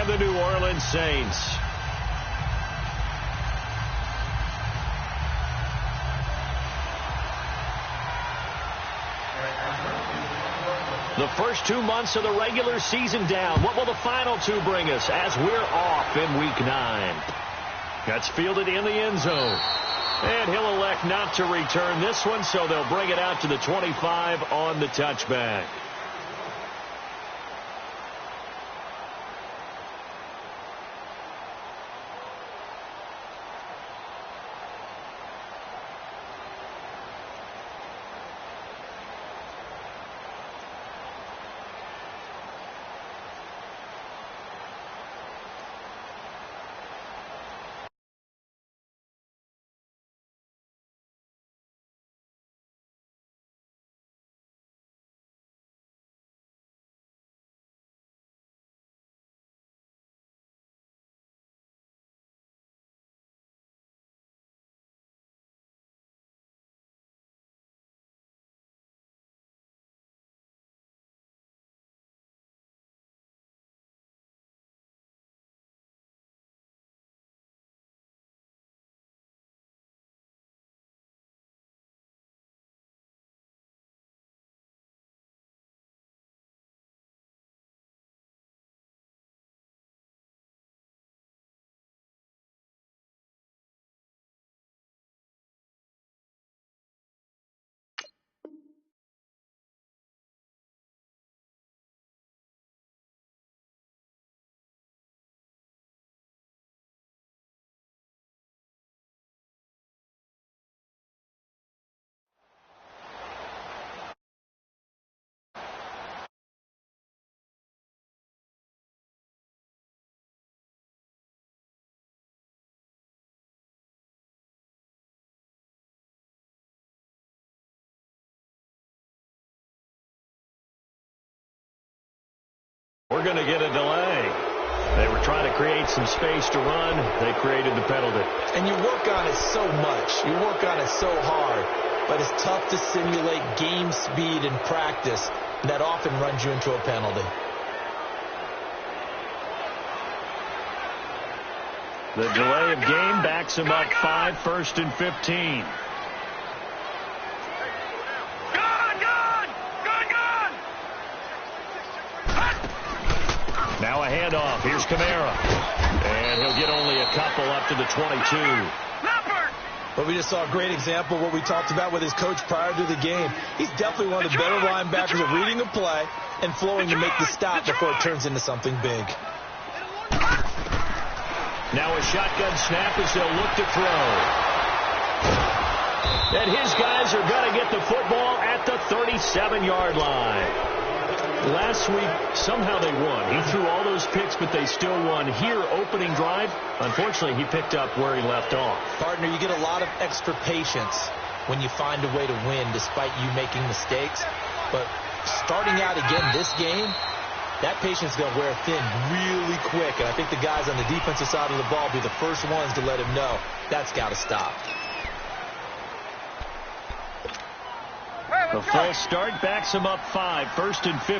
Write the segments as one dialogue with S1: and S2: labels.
S1: and the New Orleans Saints. The first 2 months of the regular season down. What will the final two bring us as we're off in Week 9? That's fielded in the end zone. And he'll elect not to return this one, so they'll bring it out to the 25 on the touchback. We're going to get a delay. They were trying to create some space to run. They created the penalty.
S2: And you work on it so much. You work on it so hard. But it's tough to simulate game speed in practice. And that often runs you into a penalty.
S1: The delay of game backs him up 5, 1st and 15. Now a handoff. Here's Kamara. And he'll get only a couple up to the 22.
S2: But we just saw a great example of what we talked about with his coach prior to the game. He's definitely one of the better linebackers at reading a play and flowing to make the stop before it turns into something big.
S1: Now a shotgun snap as they'll look to throw. And his guys are going to get the football at the 37-yard line. Last week, somehow they won. He threw all those picks, but they still won. Here, opening drive, unfortunately, he picked up where he left off.
S2: Partner, you get a lot of extra patience when you find a way to win despite you making mistakes. But starting out again this game, that patience is going to wear thin really quick. And I think the guys on the defensive side of the ball will be the first ones to let him know that's got to stop.
S1: The full start backs him up 5, 1st and 15.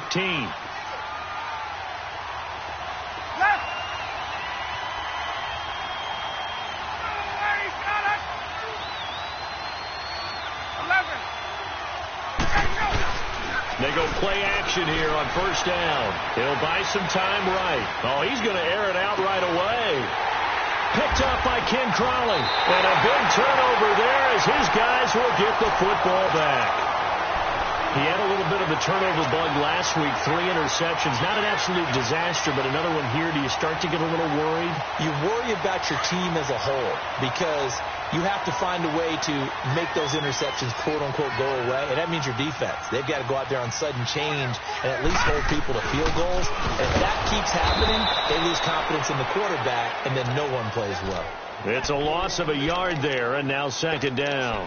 S1: They go play action here on 1st down. He'll buy some time right. Oh, he's going to air it out right away. Picked up by Ken Crawley. And a big turnover there as his guys will get the football back. He had a little bit of a turnover bug last week, 3 interceptions. Not an absolute disaster, but another one here. Do you start to get a little worried?
S2: You worry about your team as a whole because you have to find a way to make those interceptions, quote-unquote, go away, and that means your defense. They've got to go out there on sudden change and at least hold people to field goals. And if that keeps happening, they lose confidence in the quarterback, and then no one plays well.
S1: It's a loss of a yard there, and now 2nd down.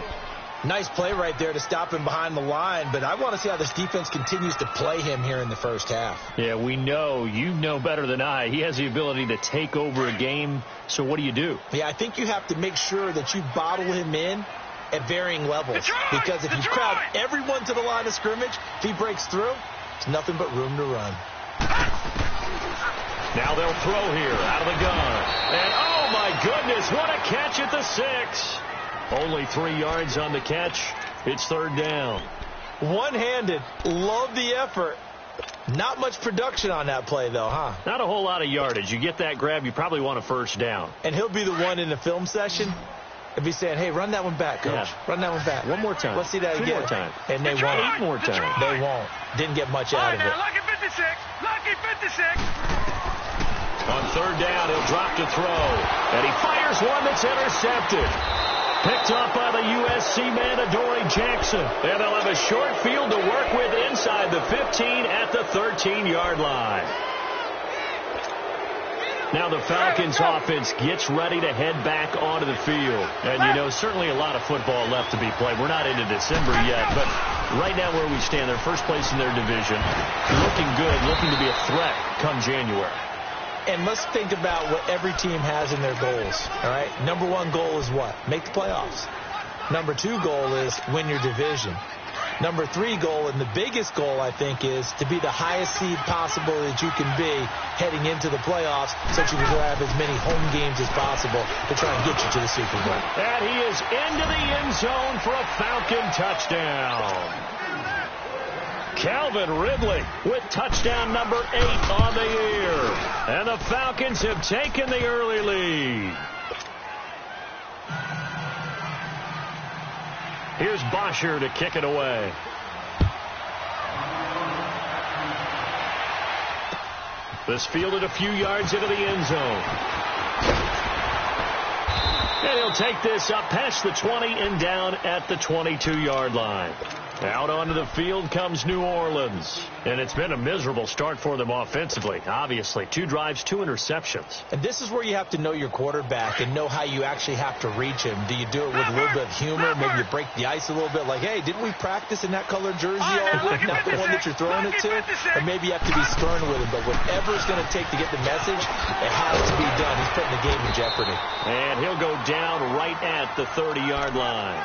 S2: Nice play right there to stop him behind the line, but I want to see how this defense continues to play him here in the first half.
S1: Yeah, we know. You know better than I. He has the ability to take over a game, so what do?
S2: Yeah, I think you have to make sure that you bottle him in at varying levels, because if you crowd everyone to the line of scrimmage, if he breaks through, it's nothing but room to run.
S1: Now they'll throw here out of the gun. And, oh, my goodness, what a catch at the 6. Only 3 yards on the catch. It's third down.
S2: One-handed. Love the effort. Not much production on that play, though, huh?
S1: Not a whole lot of yardage. You get that grab, you probably want a first down.
S2: And he'll be the one in the film session. He'll be saying, hey, run that one back, coach.
S1: Yeah.
S2: Run that one back.
S1: One more time.
S2: Let's see that
S1: 2
S2: again.
S1: more time.
S2: And they won't.
S1: 8 more times.
S2: They won't. Didn't get much out of it.
S3: Lucky 56. Lucky 56.
S1: On third down, he'll drop to throw. And he fires one that's intercepted. Picked off by the USC man, Adoree Jackson. And they'll have a short field to work with inside the 15 at the 13-yard line. Now the Falcons offense gets ready to head back onto the field. And, you know, certainly a lot of football left to be played. We're not into December yet, but right now where we stand, they're first place in their division. Looking good, looking to be a threat come January.
S2: And let's think about what every team has in their goals, all right? Number 1 goal is what? Make the playoffs. Number 2 goal is win your division. Number 3 goal, and the biggest goal, I think, is to be the highest seed possible that you can be heading into the playoffs so that you can have as many home games as possible to try and get you to the Super Bowl.
S1: And he is into the end zone for a Falcon touchdown. Calvin Ridley with touchdown number 8 on the year. And the Falcons have taken the early lead. Here's Bosher to kick it away. This fielded a few yards into the end zone. And he'll take this up past the 20 and down at the 22-yard line. Out onto the field comes New Orleans. And it's been a miserable start for them offensively. Obviously, 2 drives, 2 interceptions.
S2: And this is where you have to know your quarterback and know how you actually have to reach him. Do you do it with a little bit of humor? Maybe you break the ice a little bit like, hey, didn't we practice in that colored jersey all week? Not the one that you're throwing it to? Or maybe you have to be stern with him. But whatever it's going to take to get the message, it has to be done. He's putting the game in jeopardy.
S1: And he'll go down right at the 30-yard line.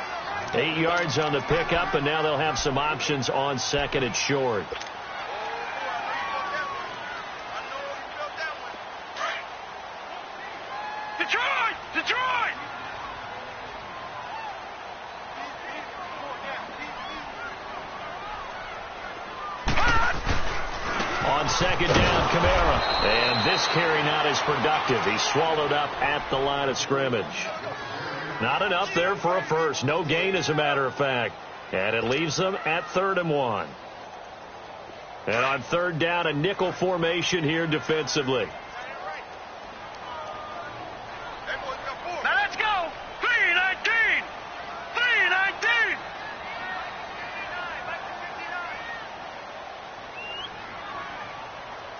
S1: 8 yards on the pickup, and now they'll have some options on second and short.
S3: Detroit! Detroit!
S1: On second down, Kamara. And this carry not as productive. He's swallowed up at the line of scrimmage. Not enough there for a first. No gain, as a matter of fact. And it leaves them at 3rd and 1. And on third down, a nickel formation here defensively.
S3: Now let's go! 3-19! 3-19!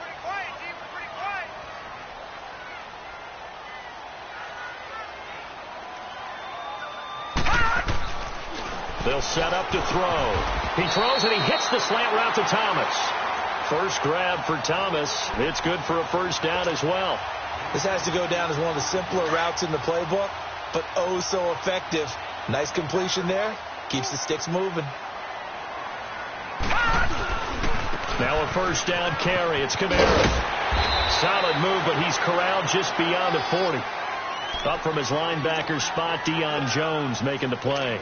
S3: Pretty quiet, team. Pretty quiet.
S1: They'll set up to throw. He throws and he hits the slant route to Thomas. First grab for Thomas. It's good for a first down as well.
S2: This has to go down as one of the simpler routes in the playbook, but oh so effective. Nice completion there. Keeps the sticks moving.
S1: Now a first down carry. It's Kamara. Solid move, but he's corralled just beyond the 40. Up from his linebacker spot, Deion Jones making the play.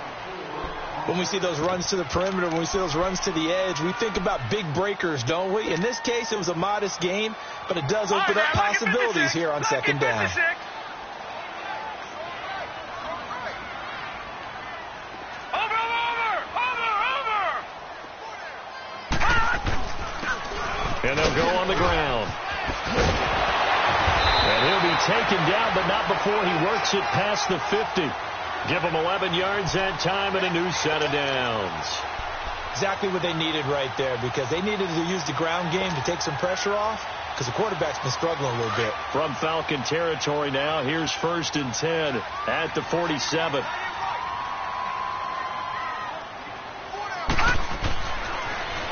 S2: When we see those runs to the perimeter, when we see those runs to the edge, we think about big breakers, don't we? In this case, it was a modest gain, but it does open up possibilities here on second down.
S1: And they'll go on the ground. And he'll be taken down, but not before he works it past the 50. Give them 11 yards that time and a new set of downs.
S2: Exactly what they needed right there, because they needed to use the ground game to take some pressure off, because the quarterback's been struggling a little bit.
S1: From Falcon territory now, here's 1st and 10 at the 47.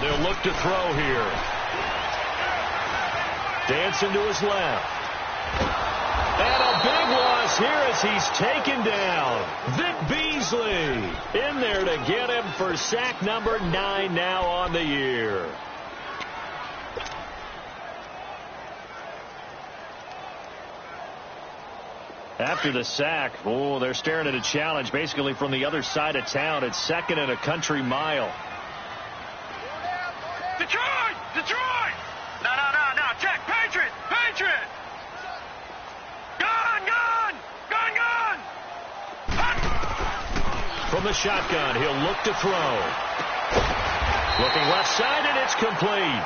S1: They'll look to throw here. Dancing to his left. And a big loss here as he's taken down. Vic Beasley in there to get him for sack number 9 now on the year. After the sack, they're staring at a challenge basically from the other side of town. It's 2nd and a country mile.
S3: Detroit! Detroit! No. Check. Patriot! Gun!
S1: From the shotgun, he'll look to throw. Looking left side, and it's complete.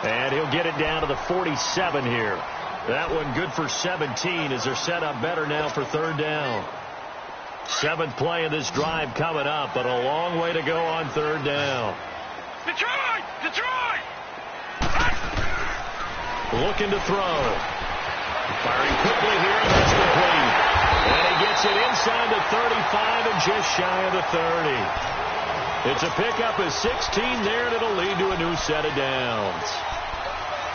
S1: And he'll get it down to the 47 here. That one good for 17 as they're set up better now for 3rd down. 7th play of this drive coming up, but a long way to go on 3rd down.
S3: Detroit!
S1: Looking to throw. Firing quickly here, and that's complete. And he gets it inside the 35 and just shy of the 30. It's a pickup of 16 there, and it'll lead to a new set of downs.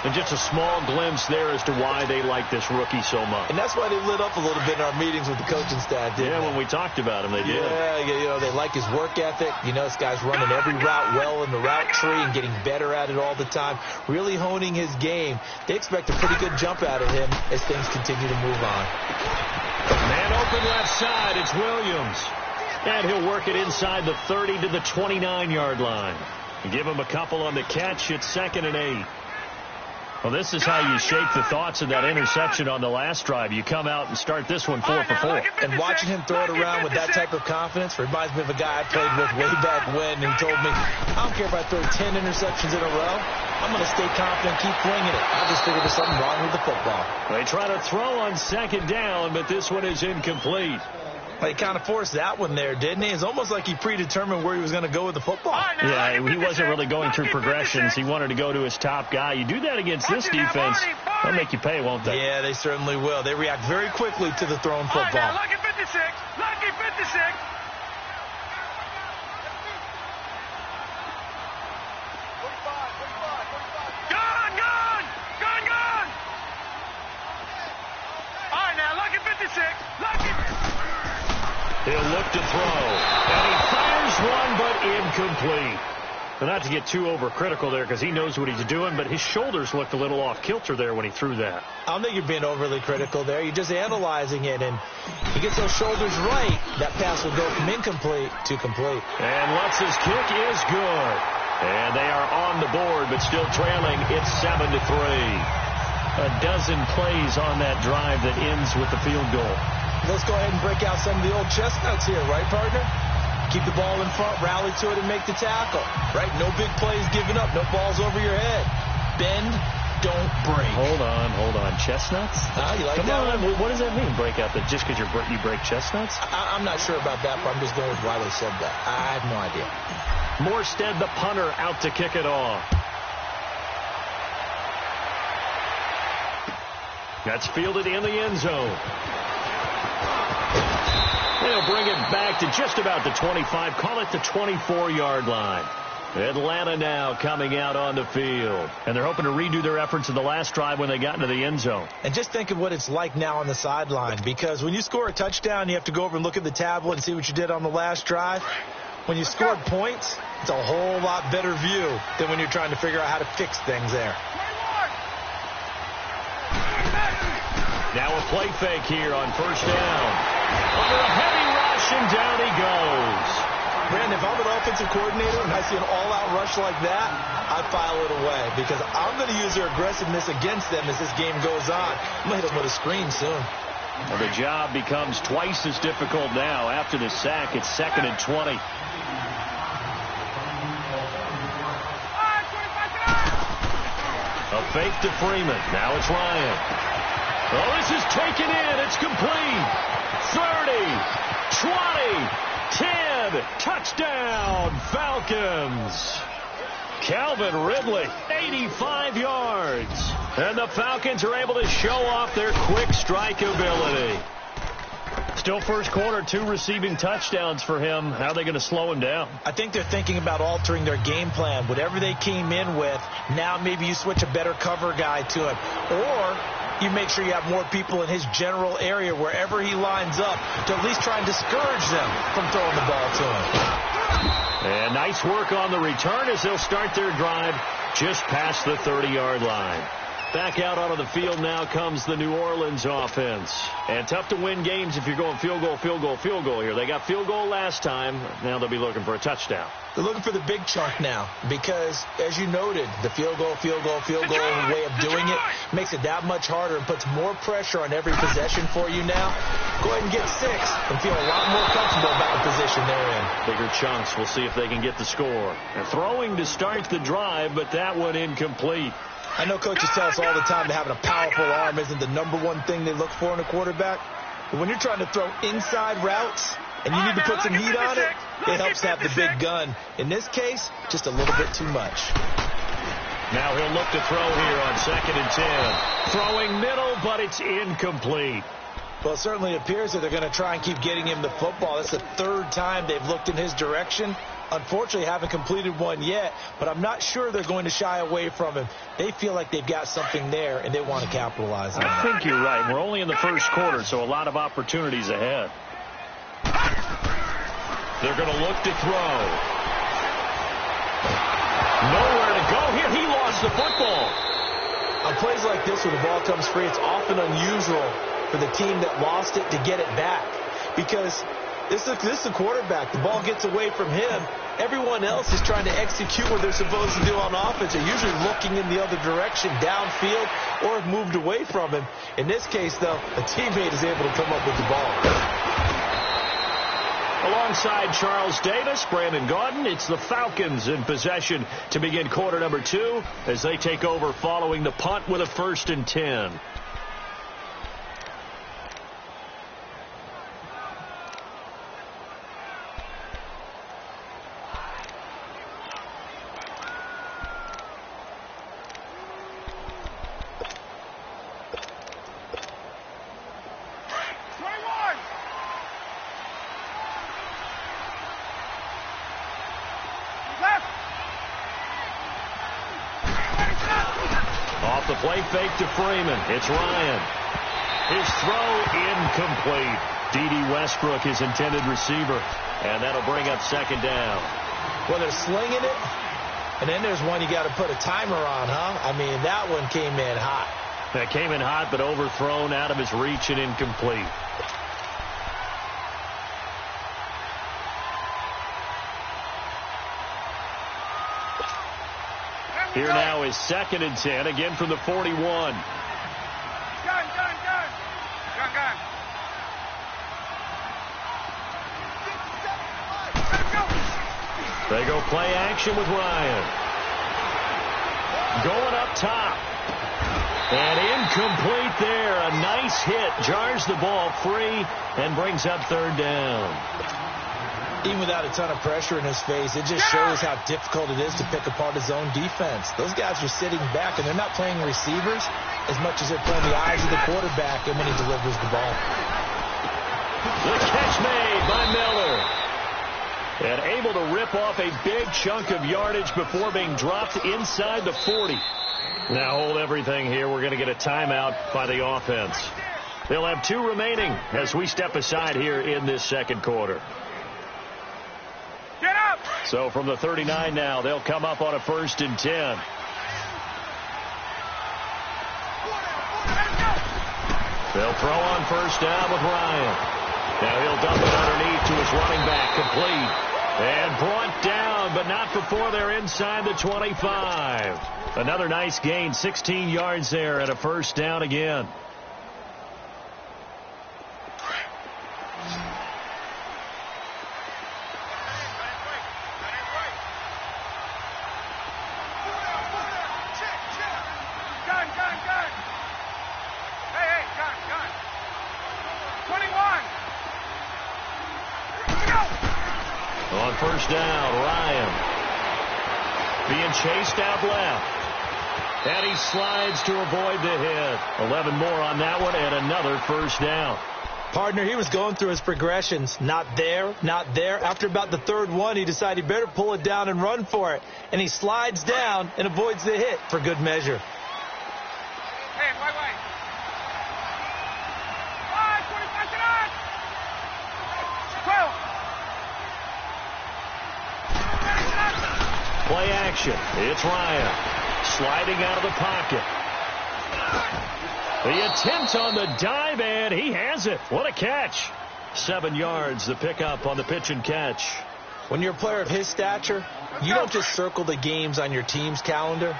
S1: And just a small glimpse there as to why they like this rookie so much.
S2: And that's why they lit up a little bit in our meetings with the coaching staff, didn't they?
S1: When we talked about him, they did.
S2: Yeah, they like his work ethic. This guy's running every route well in the route tree and getting better at it all the time, really honing his game. They expect a pretty good jump out of him as things continue to move on.
S1: Man open left side, it's Williams. And he'll work it inside the 30 to the 29-yard line. Give him a couple on the catch. It's 2nd and 8. Well, this is how you shake the thoughts of that interception on the last drive. You come out and start this one 4 for 4.
S2: And watching him throw it around with that type of confidence reminds me of a guy I played with way back when who told me, I don't care if I throw 10 interceptions in a row. I'm going to stay confident, keep flinging it. I just figured there's something wrong with the football.
S1: They try to throw on 2nd down, but this one is incomplete.
S2: He kind of forced that one there, didn't he? It's almost like he predetermined where he was going to go with the football.
S1: Yeah, he wasn't really going through progressions. He wanted to go to his top guy. You do that against this defense, they'll make you pay, won't they?
S2: Yeah, they certainly will. They react very quickly to the thrown football.
S3: Lucky 56. Lucky 56. Gun! All right, now, lucky 56.
S1: He'll look to throw. And he fires one, but incomplete. And not to get too overcritical there because he knows what he's doing, but his shoulders looked a little off kilter there when he threw that.
S2: I don't think you're being overly critical there. You're just analyzing it, and he gets those shoulders right. That pass will go from incomplete to complete.
S1: And Lutz's kick is good. And they are on the board, but still trailing. It's 7-3. A dozen plays on that drive that ends with the field goal.
S2: Let's go ahead and break out some of the old chestnuts here, right, partner? Keep the ball in front, rally to it, and make the tackle, right? No big plays given up, no balls over your head. Bend, don't break.
S1: Hold on. Chestnuts?
S2: You like
S1: Come
S2: that
S1: on.
S2: one?
S1: What does that mean, break out? Just because you break chestnuts?
S2: I'm not sure about that, but I'm just going with why they said that. I have no idea.
S1: Morstead, the punter, out to kick it off. That's fielded in the end zone. They'll bring it back to just about the 25. Call it the 24-yard line. Atlanta now coming out on the field. And they're hoping to redo their efforts in the last drive when they got into the end zone.
S2: And just think of what it's like now on the sideline. Because when you score a touchdown, you have to go over and look at the tablet and see what you did on the last drive. When you scored points, it's a whole lot better view than when you're trying to figure out how to fix things there.
S1: Now a play fake here on first down. Under a heavy rush, and down he goes.
S2: Brandon, if I'm an offensive coordinator and I see an all-out rush like that, I file it away because I'm going to use their aggressiveness against them as this game goes on. I'm going to hit them with a screen soon.
S1: Well, the job becomes twice as difficult now. After the sack, it's 2nd and 20. A fake to Freeman. Now it's Ryan. Oh, this is taken in. It's complete. 30, 20, 10. Touchdown, Falcons. Calvin Ridley, 85 yards. And the Falcons are able to show off their quick strike ability. Still first quarter, 2 receiving touchdowns for him. How are they going to slow him down?
S2: I think they're thinking about altering their game plan. Whatever they came in with, now maybe you switch a better cover guy to him. Or you make sure you have more people in his general area wherever he lines up to at least try and discourage them from throwing the ball to him.
S1: And nice work on the return as they'll start their drive just past the 30-yard line. Back out onto the field now comes the New Orleans offense. And tough to win games if you're going field goal, field goal, field goal here. They got field goal last time. Now they'll be looking for a touchdown.
S2: They're looking for the big chunk now because, as you noted, the field goal way of doing it makes it that much harder and puts more pressure on every possession for you now. Go ahead and get 6 and feel a lot more comfortable about the position they're in.
S1: Bigger chunks. We'll see if they can get the score. And throwing to start the drive, but that one incomplete.
S2: I know coaches tell us all the time that having a powerful arm isn't the #1 thing they look for in a quarterback. But when you're trying to throw inside routes and you need to put some heat on it, it helps to have the big gun. In this case, just a little bit too much.
S1: Now he'll look to throw here on 2nd and 10. Throwing middle, but it's incomplete.
S2: Well, it certainly appears that they're going to try and keep getting him the football. That's the 3rd time they've looked in his direction. Unfortunately, haven't completed one yet, but I'm not sure they're going to shy away from him. They feel like they've got something there, and they want to capitalize on it.
S1: I think you're right. We're only in the first quarter, so a lot of opportunities ahead. They're going to look to throw. Nowhere to go here. He lost the football.
S2: On plays like this where the ball comes free, it's often unusual for the team that lost it to get it back because this is a quarterback. The ball gets away from him. Everyone else is trying to execute what they're supposed to do on offense. They're usually looking in the other direction, downfield, or have moved away from him. In this case, though, a teammate is able to come up with the ball.
S1: Alongside Charles Davis, Brandon Gaudin, it's the Falcons in possession to begin quarter number 2 as they take over following the punt with a 1st and 10. Off the play fake to Freeman. It's Ryan. His throw incomplete. D.D. Westbrook, his intended receiver. And that'll bring up 2nd down.
S2: Well, they're slinging it. And then there's one you got to put a timer on, huh? I mean, that one came in hot.
S1: That came in hot, but overthrown, out of his reach and incomplete. Here now is 2nd and 10, again from the 41.
S3: Gun.
S1: They go play action with Ryan. Going up top. And incomplete there. A nice hit. Jars the ball free and brings up 3rd down.
S2: Even without a ton of pressure in his face, it just shows how difficult it is to pick apart his own defense. Those guys are sitting back, and they're not playing receivers as much as they're playing the eyes of the quarterback and when he delivers the ball.
S1: The catch made by Miller. And able to rip off a big chunk of yardage before being dropped inside the 40. Now hold everything here. We're going to get a timeout by the offense. They'll have 2 remaining as we step aside here in this 2nd quarter.
S3: Get up!
S1: So from the 39 now, they'll come up on a 1st and 10. They'll throw on 1st down with Ryan. Now he'll dump it underneath to his running back, complete. And brought down, but not before they're inside the 25. Another nice gain, 16 yards there and a 1st down again. On 1st down, Ryan being chased out left. And he slides to avoid the hit. 11 more on that one and another 1st down.
S2: Partner, he was going through his progressions. Not there, not there. After about the 3rd one, he decided he better pull it down and run for it. And he slides down and avoids the hit for good measure.
S3: Hey, wait. 25 seconds! 12!
S1: Play action. It's Ryan sliding out of the pocket. The attempt on the dive, and he has it. What a catch. 7 yards, the pickup on the pitch and catch.
S2: When you're a player of his stature, you don't just circle the games on your team's calendar.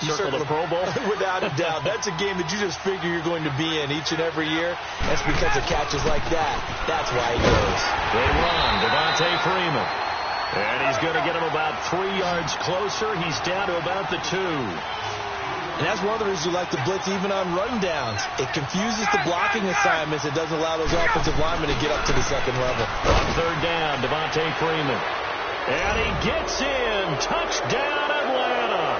S2: You
S1: circle the Pro Bowl?
S2: Without a doubt. That's a game that you just figure you're going to be in each and every year. That's because of catches like that. That's why he goes.
S1: They run, Devontae Freeman. And he's going to get him about 3 yards closer. He's down to about the 2.
S2: And that's one of the reasons you like to blitz even on rundowns. It confuses the blocking assignments. It doesn't allow those offensive linemen to get up to the second level.
S1: On 3rd down, Devontae Freeman. And he gets in. Touchdown, Atlanta.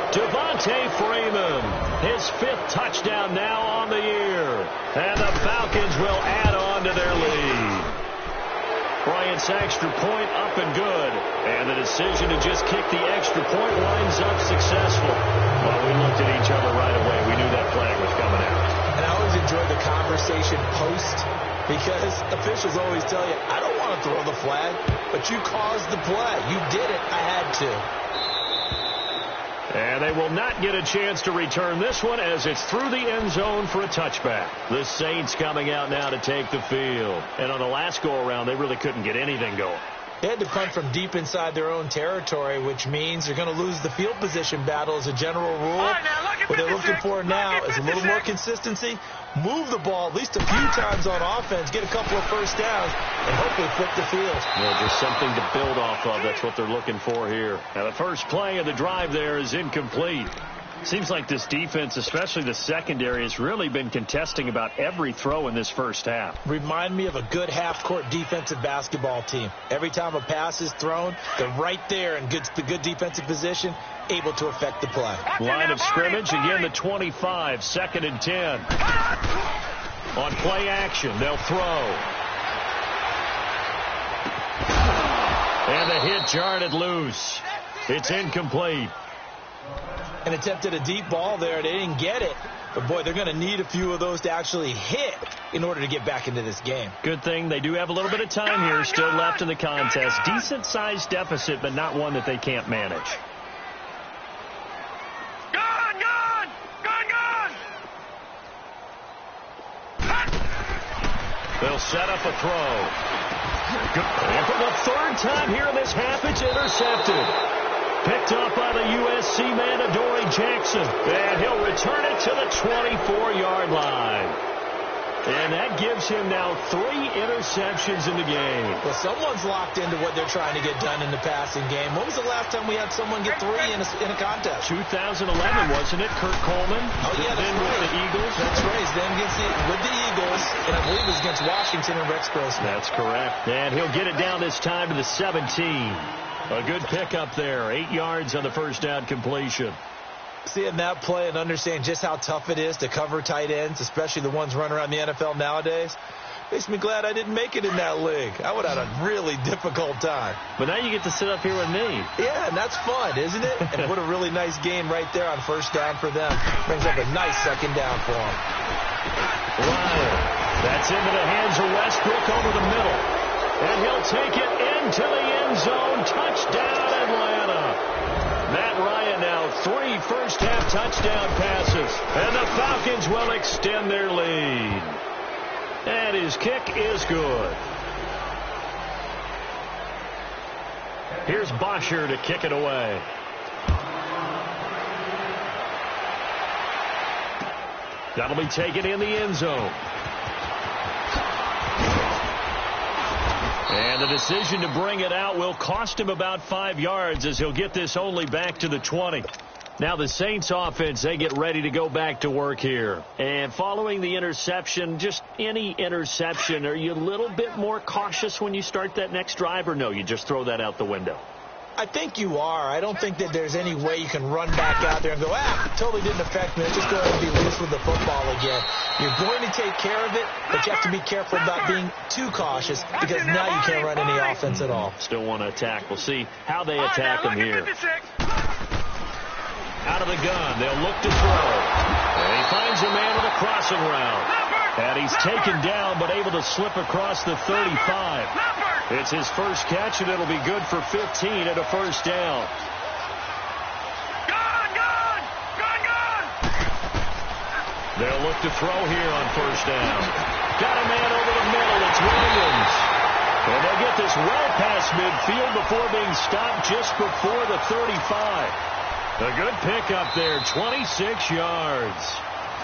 S1: Devontae Freeman, his 5th touchdown now on the year. And the Falcons will add on to their lead. Bryant's extra point up and good. And the decision to just kick the extra point winds up successful. Well, we looked at each other right away. We knew that flag was coming out.
S2: And I always enjoy the conversation post, because officials always tell you, I don't want to throw the flag, but you caused the play. You did it. I had to.
S1: And they will not get a chance to return this one as it's through the end zone for a touchback. The Saints coming out now to take the field. And on the last go-around, they really couldn't get anything going.
S2: They had to punt from deep inside their own territory, which means they're going to lose the field position battle as a general rule. What they're looking for now is a little more consistency, move the ball at least a few times on offense, get a couple of first downs, and hopefully flip the field.
S1: Yeah, just something to build off of. That's what they're looking for here. Now, the first play of the drive there is incomplete. Seems like this defense, especially the secondary, has really been contesting about every throw in this first half.
S2: Remind me of a good half-court defensive basketball team. Every time a pass is thrown, they're right there in the good defensive position, able to affect the play.
S1: Line of scrimmage, again the 25, 2nd and 10. On play action, they'll throw. And the hit jarred it loose. It's incomplete.
S2: And attempted a deep ball there. They didn't get it. But, boy, they're going to need a few of those to actually hit in order to get back into this game.
S1: Good thing they do have a little bit of time here still left in the contest. Decent-sized deficit, but not one that they can't manage. They'll set up a throw. And for the 3rd time here in this half, it's intercepted. Picked up by the USC man, Adoree Jackson. And he'll return it to the 24-yard line. And that gives him now 3 interceptions in the game.
S2: Well, someone's locked into what they're trying to get done in the passing game. When was the last time we had someone get 3 in a contest?
S1: 2011, wasn't it? Kurt Coleman.
S2: Oh, yeah,
S1: then
S2: right.
S1: with the Eagles.
S2: That's right. Then with the Eagles, and I believe it was against Washington and Rex Grossman.
S1: That's correct. And he'll get it down this time to the 17. A good pickup there. 8 yards on the first down completion.
S2: Seeing that play and understand just how tough it is to cover tight ends, especially the ones running around the NFL nowadays, makes me glad I didn't make it in that league. I would have had a really difficult time.
S1: But now you get to sit up here with me.
S2: Yeah, and that's fun, isn't it? And what a really nice game right there on first down for them. Brings up a nice 2nd down for them.
S1: Ryan, that's into the hands of Westbrook over the middle. And he'll take it into the end zone. Touchdown, Atlanta. Matt Ryan now 3 first-half touchdown passes. And the Falcons will extend their lead. And his kick is good. Here's Bosher to kick it away. That'll be taken in the end zone. And the decision to bring it out will cost him about 5 yards as he'll get this only back to the 20. Now the Saints offense, they get ready to go back to work here. And following the interception, just any interception, are you a little bit more cautious when you start that next drive, or no, you just throw that out the window?
S2: I think you are. I don't think that there's any way you can run back out there and go, totally didn't affect me. Let's just go ahead and be loose with the football again. You're going to take care of it, but you have to be careful about being too cautious because now you can't run any offense at all.
S1: Still want to attack. We'll see how they attack him here. Out of the gun, they'll look to throw. And he finds a man with a crossing route. And he's taken down but able to slip across the 35. It's his first catch, and it'll be good for 15 and a first down. They'll look to throw here on first down. Got a man over the middle. It's Williams. And they'll get this well past midfield before being stopped just before the 35. A good pickup there, 26 yards.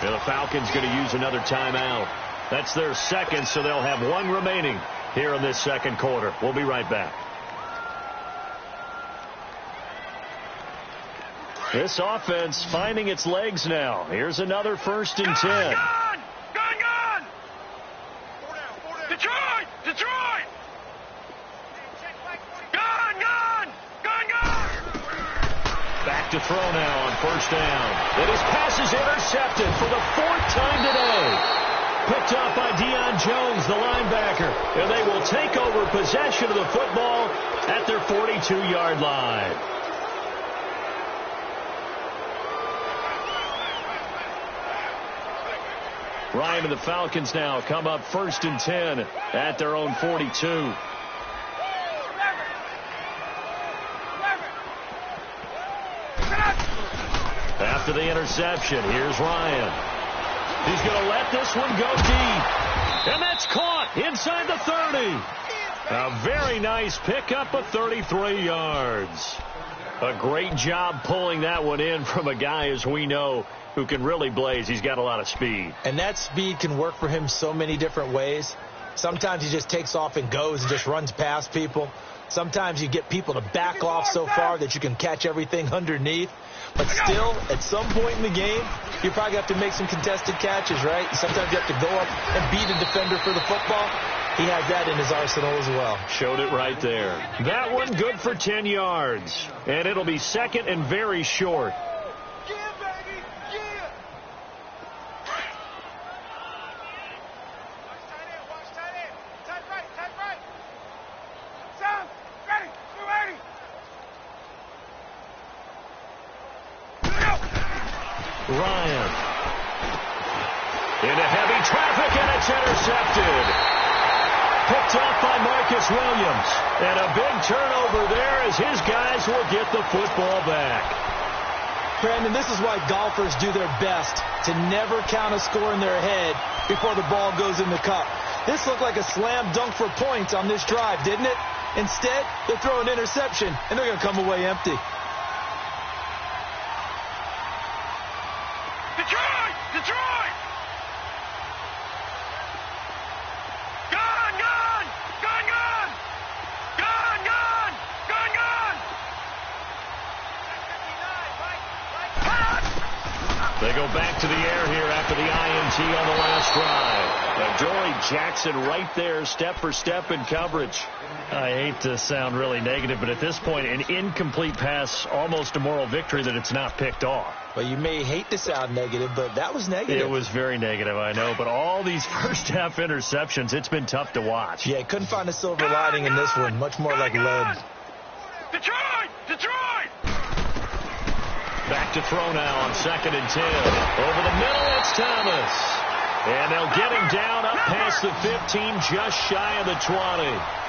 S1: And the Falcons going to use another timeout. That's their second, so they'll have one remaining here in this second quarter. We'll be right back. This offense finding its legs now. Here's another 1st and 10.
S3: Gun! Detroit! Gun!
S1: Back to throw now on first down. And his pass is intercepted for the 4th time today. Picked up by Deion Jones, the linebacker. And they will take over possession of the football at their 42-yard line. Ryan and the Falcons now come up 1st and 10 at their own 42. After the interception, here's Ryan. He's going to let this one go deep. And that's caught inside the 30. A very nice pickup of 33 yards. A great job pulling that one in from a guy, as we know, who can really blaze. He's got a lot of speed.
S2: And that speed can work for him so many different ways. Sometimes he just takes off and goes and just runs past people. Sometimes you get people to back off so far that you can catch everything underneath. But still, at some point in the game, you probably have to make some contested catches, right? Sometimes you have to go up and beat a defender for the football. He has that in his arsenal as well.
S1: Showed it right there. That one good for 10 yards. And it'll be second and very short. Ryan into heavy traffic, and it's intercepted. Picked off by Marcus Williams. And a big turnover there as his guys will get the football back.
S2: Brandon, this is why golfers do their best to never count a score in their head before the ball goes in the cup. This looked like a slam dunk for points on this drive, didn't it? Instead, they throw an interception, and they're going to come away empty.
S3: Detroit!
S1: They go back to the air here after the INT on the last drive. Dory Jackson right there, step for step in coverage. I hate to sound really negative, but at this point, an incomplete pass, almost a moral victory that it's not picked off.
S2: Well, you may hate to sound negative, but that was negative.
S1: It was very negative, I know. But all these first-half interceptions, it's been tough to watch.
S2: Yeah, couldn't find a silver lining in this one. Much more like lead.
S3: Detroit!
S1: Back to throw now on 2nd and 10. Over the middle, it's Thomas. And they'll get him down up past the 15, just shy of the 20.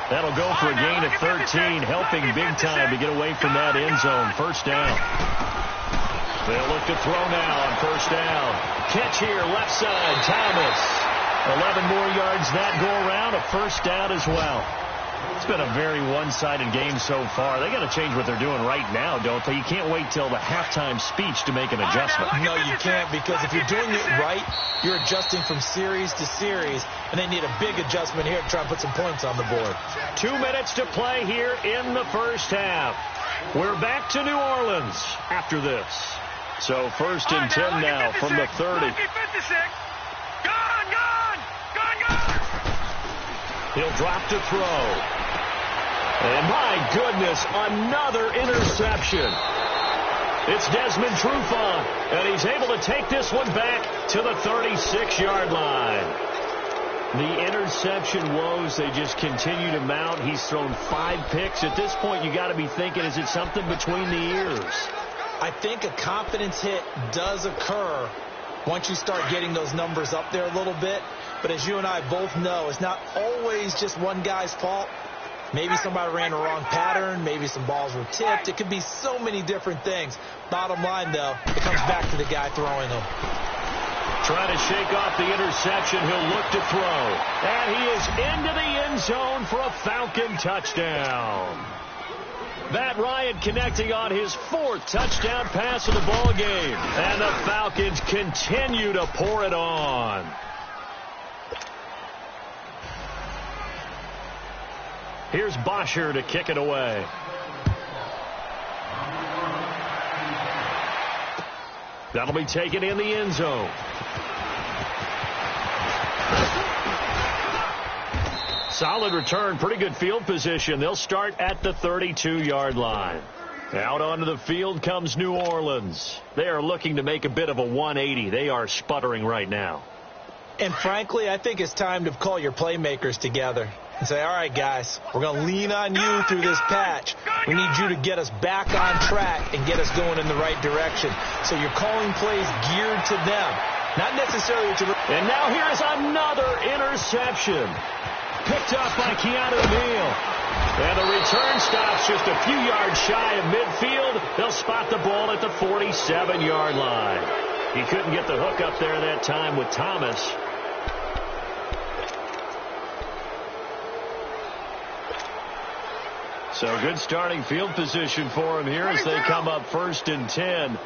S1: That'll go for a gain of 13, helping big time to get away from that end zone. First down. They'll look to throw now on first down. Catch here, left side, Thomas. 11 more yards that go around, a first down as well. It's been a very one-sided game so far. They got to change what they're doing right now, don't they? You can't wait till the halftime speech to make an adjustment.
S2: No, you can't, because if you're doing it right, you're adjusting from series to series, and they need a big adjustment here to try and put some points on the board.
S1: 2 minutes to play here in the first half. We're back to New Orleans after this. So 1st and 10 now from the 30. He'll drop to throw. And my goodness, another interception. It's Desmond Trufant, and he's able to take this one back to the 36-yard line. The interception woes, they just continue to mount. He's thrown 5 picks. At this point, you got to be thinking, is it something between the ears?
S2: I think a confidence hit does occur once you start getting those numbers up there a little bit. But as you and I both know, it's not always just one guy's fault. Maybe somebody ran a wrong pattern. Maybe some balls were tipped. It could be so many different things. Bottom line, though, it comes back to the guy throwing them.
S1: Trying to shake off the interception. He'll look to throw. And he is into the end zone for a Falcon touchdown. Matt Ryan connecting on his 4th touchdown pass of the ball game. And the Falcons continue to pour it on. Here's Bosher to kick it away. That'll be taken in the end zone. Solid return, pretty good field position. They'll start at the 32-yard line. Out onto the field comes New Orleans. They are looking to make a bit of a 180. They are sputtering right now.
S2: And frankly, I think it's time to call your playmakers together and say, all right, guys, we're going to lean on you through this patch. We need you to get us back on track and get us going in the right direction. So you're calling plays geared to them, not necessarily what you're...
S1: And now here's another interception. Picked up by Keanu Neal. And the return stops just a few yards shy of midfield. They'll spot the ball at the 47-yard line. He couldn't get the hook up there that time with Thomas. So good starting field position for him here as they come up 1st and 10.
S3: 20.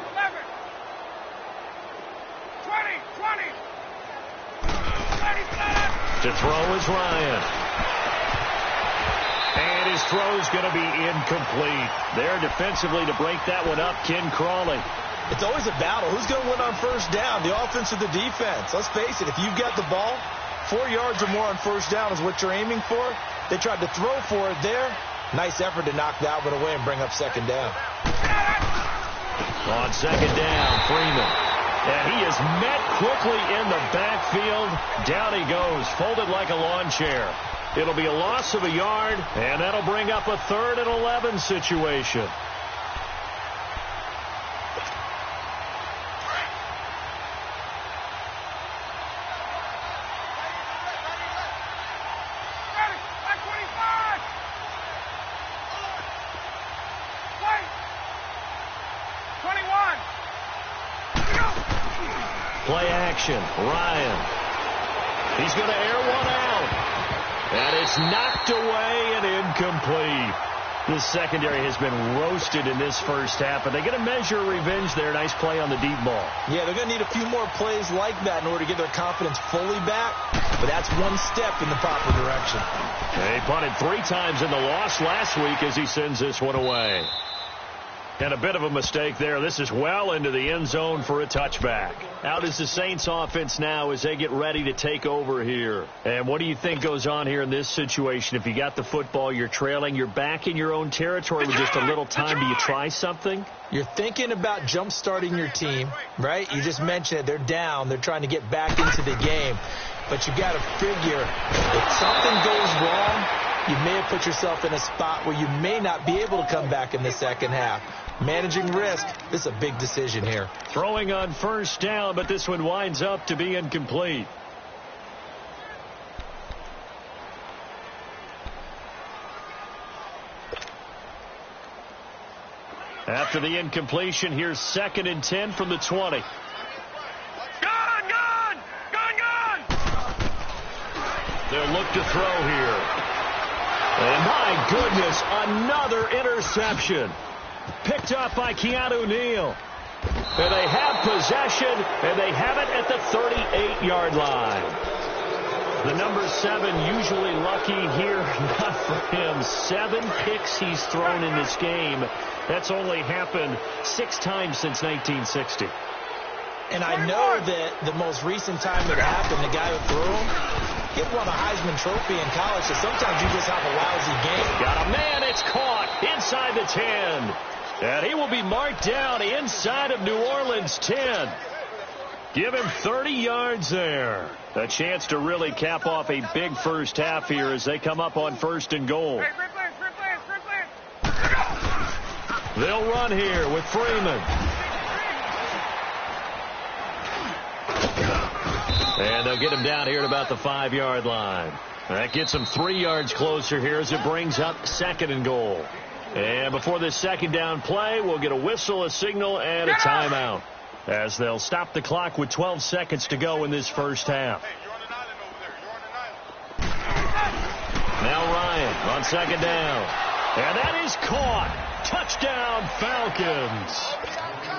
S1: To throw is Ryan. And his throw's going to be incomplete. There defensively to break that one up, Ken Crawley.
S2: It's always a battle. Who's going to win on 1st down, the offense or the defense? Let's face it, if you've got the ball, 4 yards or more on 1st down is what you're aiming for. They tried to throw for it there. Nice effort to knock that one away and bring up 2nd down.
S1: On 2nd down, Freeman. And he is met quickly in the backfield. Down he goes, folded like a lawn chair. It'll be a loss of a yard, and that'll bring up a 3rd and 11 situation. Play action. Ryan. He's going to air one out. And it's knocked away and incomplete. The secondary has been roasted in this 1st half, but they're going to measure revenge there. Nice play on the deep ball.
S2: Yeah, they're going to need a few more plays like that in order to get their confidence fully back, but that's one step in the proper direction.
S1: They punted 3 times in the loss last week as he sends this one away. And a bit of a mistake there. This is well into the end zone for a touchback. Out is the Saints offense now as they get ready to take over here. And what do you think goes on here in this situation? If you got the football, you're trailing, you're back in your own territory with just a little time. Do you try something?
S2: You're thinking about jump-starting your team, right? You just mentioned it. They're down. They're trying to get back into the game. But you got to figure if something goes wrong, you may have put yourself in a spot where you may not be able to come back in the 2nd half. Managing risk, this is a big decision here.
S1: Throwing on 1st down, but this one winds up to be incomplete. After the incompletion, here's 2nd and 10 from the 20. They'll look to throw here. And my goodness, another interception. Picked up by Keanu Neal. And they have possession, and they have it at the 38-yard line. The number 7 usually lucky here. Not for him. 7 picks he's thrown in this game. That's only happened 6 times since 1960.
S2: And I know that the most recent time it happened, the guy who threw him, he won a Heisman Trophy in college, so sometimes you just have a lousy game.
S1: Got a man, it's caught inside the 10. And he will be marked down inside of New Orleans 10. Give him 30 yards there. A chance to really cap off a big 1st half here as they come up on 1st and goal. They'll run here with Freeman. And they'll get him down here at about the 5-yard line. That gets him 3 yards closer here as it brings up 2nd and goal. And before this 2nd down play, we'll get a whistle, a signal, and a timeout. as they'll stop the clock with 12 seconds to go in this first half. Now Ryan on second down. And that is caught. Touchdown, Falcons.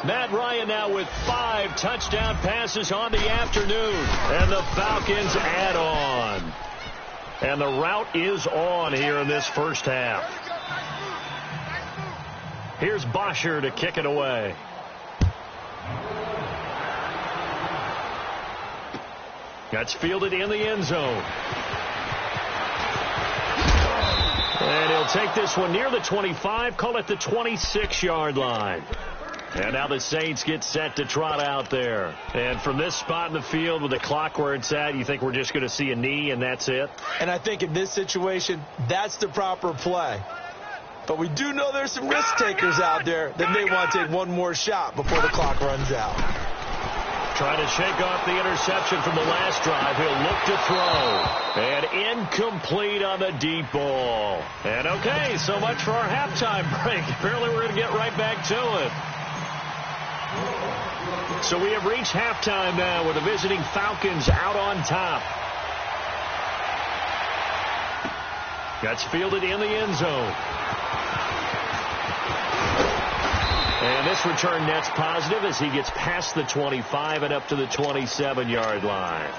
S1: Matt Ryan now with 5 touchdown passes on the afternoon. And the Falcons add on. And the route is on here in this first half. Here's Bosher to kick it away. That's fielded in the end zone. And he'll take this one near the 25, call it the 26-yard line. And now the Saints get set to trot out there. And from this spot in the field with the clock where it's at, you think we're just going to see a knee and that's it?
S2: And I think in this situation, that's the proper play. But we do know there's some risk takers out there that may want to take one more shot before the clock runs out.
S1: Trying to shake off the interception from the last drive. He'll look to throw. And incomplete on the deep ball. And okay, so much for our halftime break. Apparently we're going to get right back to it. So we have reached halftime now with the visiting Falcons out on top. That's fielded in the end zone. And this return net's positive as he gets past the 25 and up to the 27-yard line.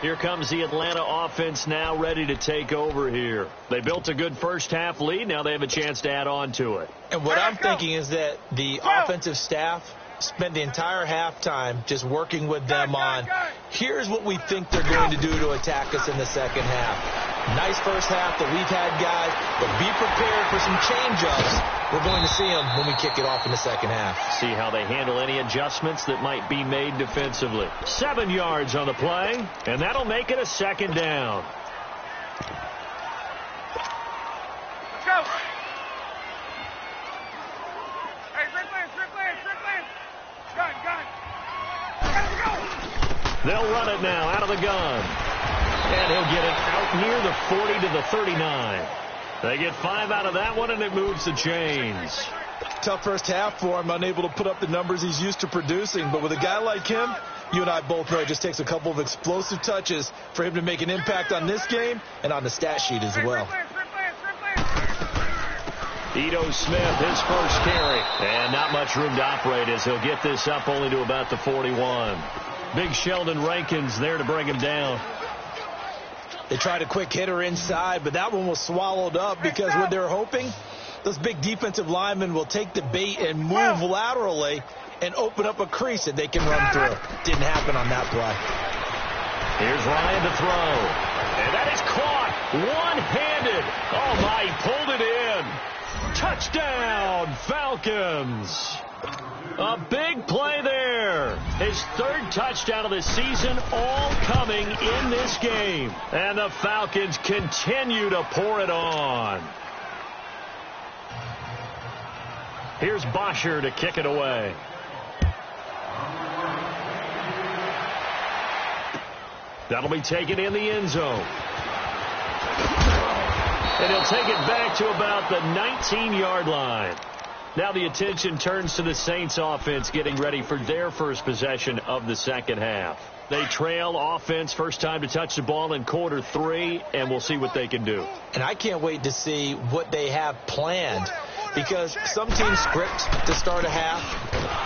S1: Here comes the Atlanta offense now ready to take over here. They built a good first half lead. Now they have a chance to add on to it.
S2: And what I'm thinking is that the offensive staff spent the entire halftime just working with them on, here's what we think they're going to do to attack us in the second half. Nice first half that we've had, guys, but be prepared for some change-ups. We're going to see them when we kick it off in the second half.
S1: See how they handle any adjustments that might be made defensively. 7 yards on the play, and that'll make it a second down.
S3: Let's go. Hey, Strickland. Gun. Let's go.
S1: They'll run it now out of the gun. And he'll get it out near the 40 to the 39. They get 5 out of that one, and it moves the chains.
S2: Tough first half for him, unable to put up the numbers he's used to producing. But with a guy like him, you and I both know it just takes a couple of explosive touches for him to make an impact on this game and on the stat sheet as well.
S1: Ito Smith, his first carry. And not much room to operate as he'll get this up only to about the 41. Big Sheldon Rankins there to bring him down.
S2: They tried a quick hitter inside, but that one was swallowed up because what they're hoping, those big defensive linemen will take the bait and move laterally and open up a crease that they can run through. Didn't happen on that play.
S1: Here's Ryan to throw. And that is caught one-handed. Oh, my, he pulled it in. Touchdown, Falcons. A big play there. His 3rd touchdown of the season, all coming in this game. And the Falcons continue to pour it on. Here's Bosher to kick it away. That'll be taken in the end zone. And he'll take it back to about the 19-yard line. Now the attention turns to the Saints offense getting ready for their first possession of the second half. They trail offense first time to touch the ball in quarter 3, and we'll see what they can do.
S2: And I can't wait to see what they have planned, because some teams script to start a half.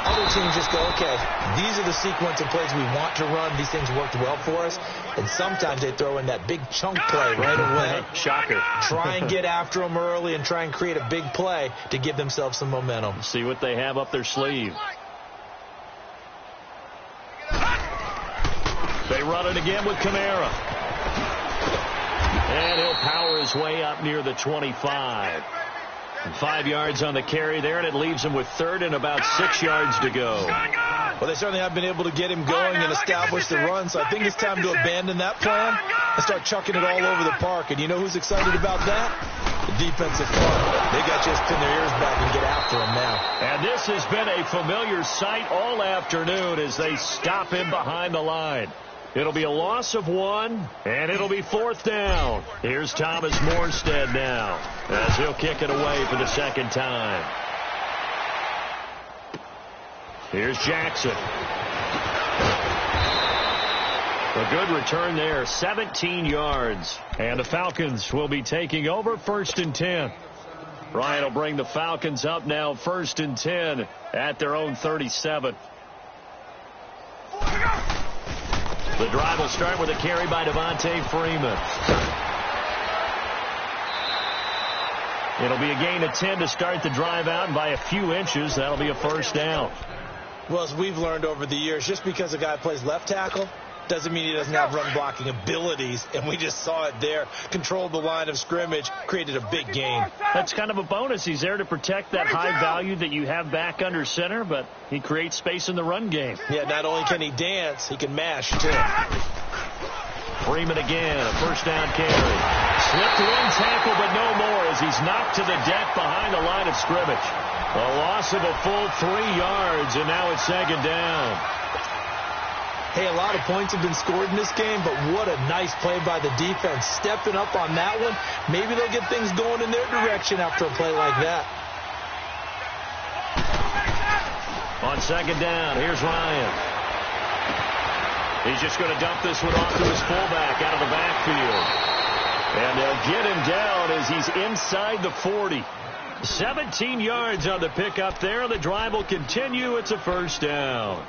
S2: Other teams just go, okay, these are the sequence of plays we want to run. These things worked well for us. And sometimes they throw in that big chunk play right away.
S1: Shocker.
S2: Try and get after them early and try and create a big play to give themselves some momentum.
S1: See what they have up their sleeve. They run it again with Kamara. And he'll power his way up near the 25. 5 yards on the carry there, and it leaves him with 3rd and about 6 yards to go.
S2: Well, they certainly have been able to get him going and establish the run, so I think it's time to abandon that plan and start chucking it all over the park. And you know who's excited about that? The defensive front. They got to just pin their ears back and get after him now.
S1: And this has been a familiar sight all afternoon as they stop him behind the line. It'll be a loss of 1, and it'll be 4th down. Here's Thomas Morstead now as he'll kick it away for the second time. Here's Jackson. A good return there, 17 yards. And the Falcons will be taking over 1st and 10. Ryan will bring the Falcons up now 1st and 10 at their own 37. The drive will start with a carry by Devontae Freeman. It'll be a gain of 10 to start the drive out, and by a few inches, that'll be a 1st down.
S2: Well, as we've learned over the years, just because a guy plays left tackle doesn't mean he doesn't have run blocking abilities, and we just saw it there. Controlled the line of scrimmage, created a big gain.
S1: That's kind of a bonus. He's there to protect that high value that you have back under center, but he creates space in the run game.
S2: Yeah, not only can he dance, he can mash, too.
S1: Freeman again, a 1st down carry. Slipped one tackle, but no more as he's knocked to the deck behind the line of scrimmage. A loss of a full 3 yards, and now it's 2nd down.
S2: Hey, a lot of points have been scored in this game, but what a nice play by the defense. Stepping up on that one, maybe they'll get things going in their direction after a play like that.
S1: On 2nd down, here's Ryan. He's just going to dump this one off to his fullback out of the backfield. And they'll get him down as he's inside the 40. 17 yards on the pickup there. The drive will continue. It's a 1st down.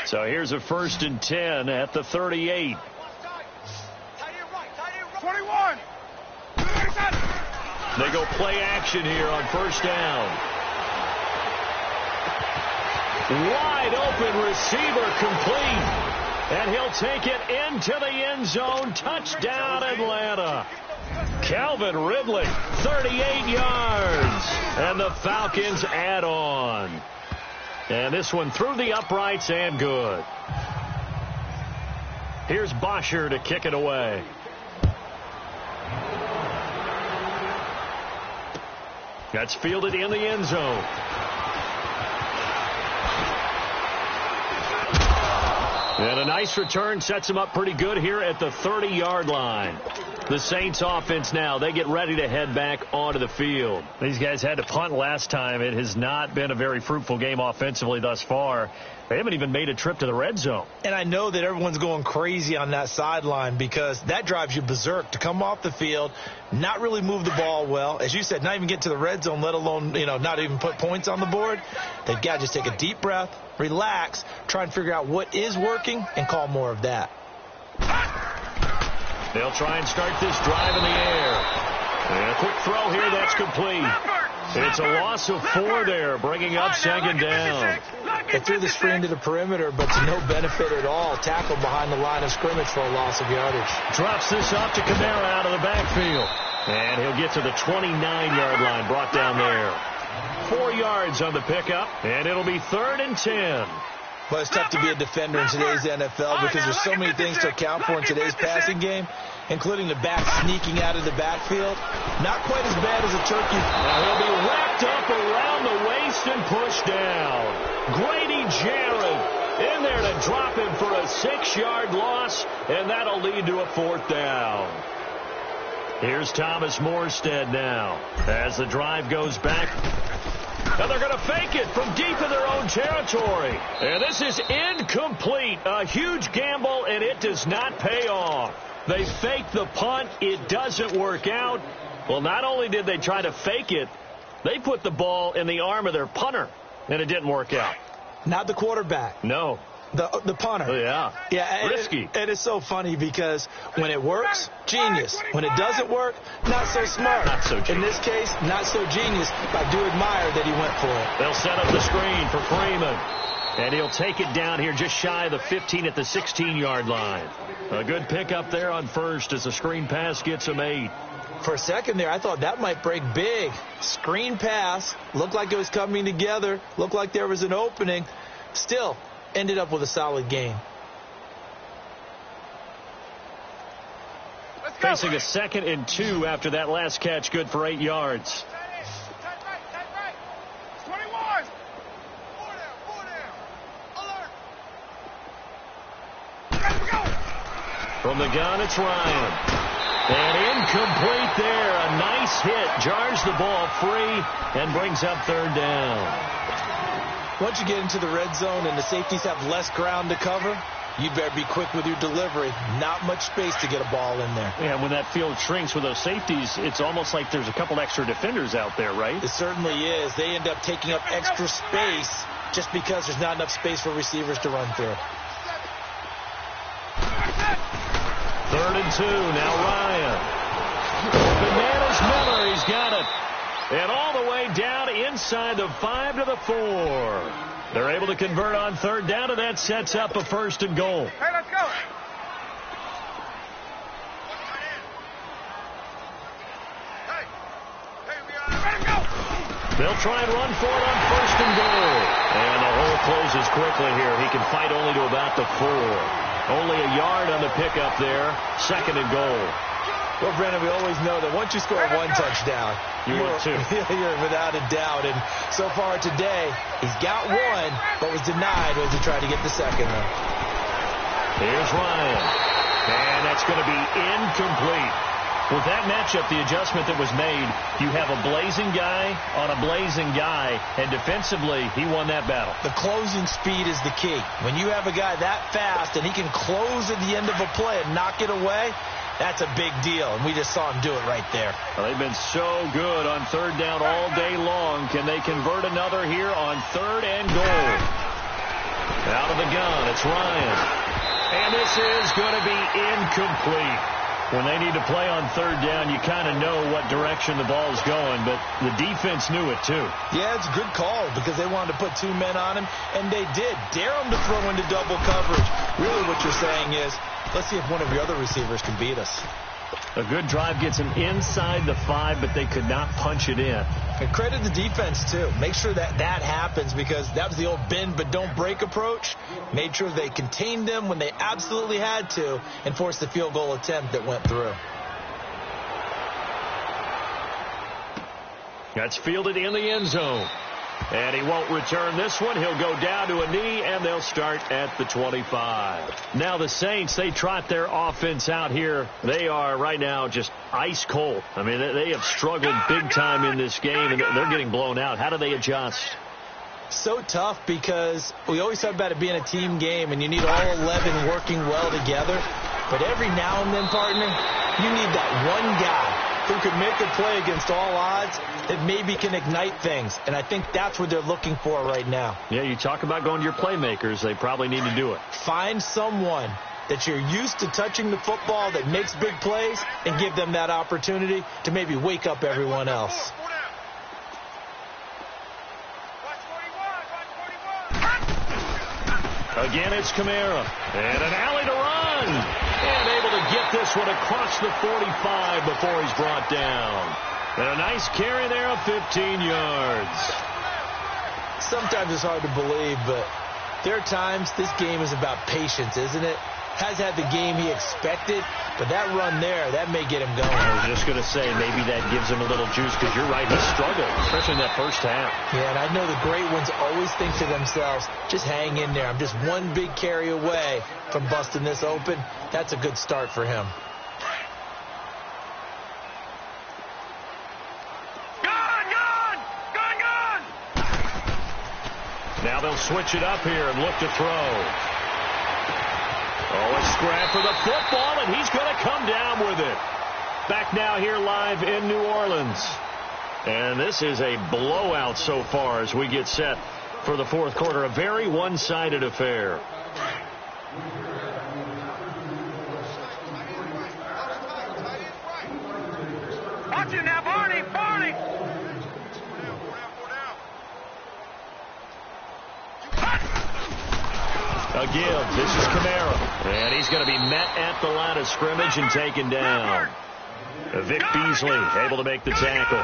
S1: So here's a 1st and 10 at the 38.
S3: 21.
S1: They go play action here on 1st down. Wide open receiver complete. And he'll take it into the end zone. Touchdown, Atlanta. Calvin Ridley, 38 yards. And the Falcons add on. And this one through the uprights and good. Here's Bosher to kick it away. That's fielded in the end zone. And a nice return sets him up pretty good here at the 30-yard line. The Saints offense now, they get ready to head back onto the field. These guys had to punt last time. It has not been a very fruitful game offensively thus far. They haven't even made a trip to the red zone.
S2: And I know that everyone's going crazy on that sideline because that drives you berserk to come off the field, not really move the ball well. As you said, not even get to the red zone, let alone, not even put points on the board. They've got to just take a deep breath, relax, try and figure out what is working, and call more of that.
S1: They'll try and start this drive in the air. And a quick throw here that's complete. It's a loss of 4 there, bringing up 2nd down.
S2: They threw the screen to the perimeter, but to no benefit at all. Tackled behind the line of scrimmage for a loss of yardage.
S1: Drops this off to Kamara out of the backfield. And he'll get to the 29-yard line, brought down there. 4 yards on the pickup, and it'll be 3rd and 10.
S2: Well, it's tough to be a defender in today's NFL because there's so many things to account for in today's passing game, including the back sneaking out of the backfield. Not quite as bad as a turkey.
S1: Now he'll be wrapped up around the waist and pushed down. Grady Jarrett in there to drop him for a 6-yard loss, and that'll lead to a 4th down. Here's Thomas Morstead now as the drive goes back. Now they're going to fake it from deep in their own territory. And this is incomplete. A huge gamble, and it does not pay off. They fake the punt. It doesn't work out. Well, not only did they try to fake it, they put the ball in the arm of their punter, and it didn't work out.
S2: Not the quarterback.
S1: No.
S2: The punter.
S1: Yeah. Risky.
S2: It is so funny because when it works, genius. When it doesn't work, not so smart.
S1: Not so genius.
S2: In this case, not so genius. But I do admire that he went for it.
S1: They'll set up the screen for Freeman. And he'll take it down here just shy of the 15 at the 16-yard line. A good pickup there on 1st as the screen pass gets him 8.
S2: For a second there, I thought that might break big. Screen pass. Looked like it was coming together. Looked like there was an opening. Still, ended up with a solid gain.
S1: Facing a 2nd and 2 after that last catch, good for 8 yards.
S3: 21.
S1: From the gun, it's Ryan. And incomplete there. A nice hit. Jars the ball free and brings up third down.
S2: Once you get into the red zone and the safeties have less ground to cover, you better be quick with your delivery. Not much space to get a ball in there.
S4: Yeah, when that field shrinks with those safeties, it's almost like there's a couple extra defenders out there, right?
S2: It certainly is. They end up taking up extra space just because there's not enough space for receivers to run through.
S1: 3rd and 2. Now Ryan. Open man is Miller. He's got it. And all the way down inside the 5 to the 4. They're able to convert on 3rd down, and that sets up a 1st and goal.
S3: Hey, let's go.
S1: They'll try and run for it on 1st and goal. And the hole closes quickly here. He can fight only to about the 4. Only a yard on the pickup there. 2nd and goal.
S2: Well, Brennan, we always know that once you score one touchdown, you're without a doubt. And so far today, he's got one, but was denied as he tried to get the second one.
S1: Here's Ryan. And that's going to be incomplete. With that matchup, the adjustment that was made, you have a blazing guy on a blazing guy, and defensively, he won that battle.
S2: The closing speed is the key. When you have a guy that fast and he can close at the end of a play and knock it away, that's a big deal, and we just saw him do it right there.
S1: Well, they've been so good on 3rd down all day long. Can they convert another here on 3rd and goal? Out of the gun, it's Ryan. And this is going to be incomplete. When they need to play on 3rd down, you kind of know what direction the ball's going, but the defense knew it too.
S2: Yeah, it's a good call because they wanted to put 2 men on him, and they did. Dare him to throw into double coverage. Really what you're saying is, let's see if one of your other receivers can beat us.
S1: A good drive gets them inside the 5, but they could not punch it in.
S2: And credit the defense, too. Make sure that happens because that was the old bend but don't break approach. Made sure they contained them when they absolutely had to and forced the field goal attempt that went through.
S1: That's fielded in the end zone. And he won't return this one. He'll go down to a knee, and they'll start at the 25. Now the Saints, they trot their offense out here. They are right now just ice cold. I mean, they have struggled big time in this game, and they're getting blown out. How do they adjust?
S2: So tough because we always talk about it being a team game, and you need all 11 working well together. But every now and then, partner, you need that one guy who could make a play against all odds that maybe can ignite things. And I think that's what they're looking for right now.
S1: Yeah, you talk about going to your playmakers. They probably need to do it.
S2: Find someone that you're used to touching the football that makes big plays and give them that opportunity to maybe wake up everyone else.
S1: Again, it's Kamara. And an alley to run. And able to get this one across the 45 before he's brought down. And a nice carry there of 15 yards.
S2: Sometimes it's hard to believe, but there are times this game is about patience, isn't it? Has had the game he expected, but that run there, that may get him going.
S1: I was just going to say, maybe that gives him a little juice, because you're right, he struggled, especially in that first half.
S2: Yeah, and I know the great ones always think to themselves, just hang in there. I'm just one big carry away from busting this open. That's a good start for him.
S1: Now they'll switch it up here and look to throw. Oh, a scrap for the football, and he's going to come down with it. Back now here live in New Orleans. And this is a blowout so far as we get set for the fourth quarter. A very one-sided affair.
S3: Watch it now, Barney! Barney!
S1: Again, this is Kamara. And he's going to be met at the line of scrimmage and taken down. Vic Beasley able to make the tackle.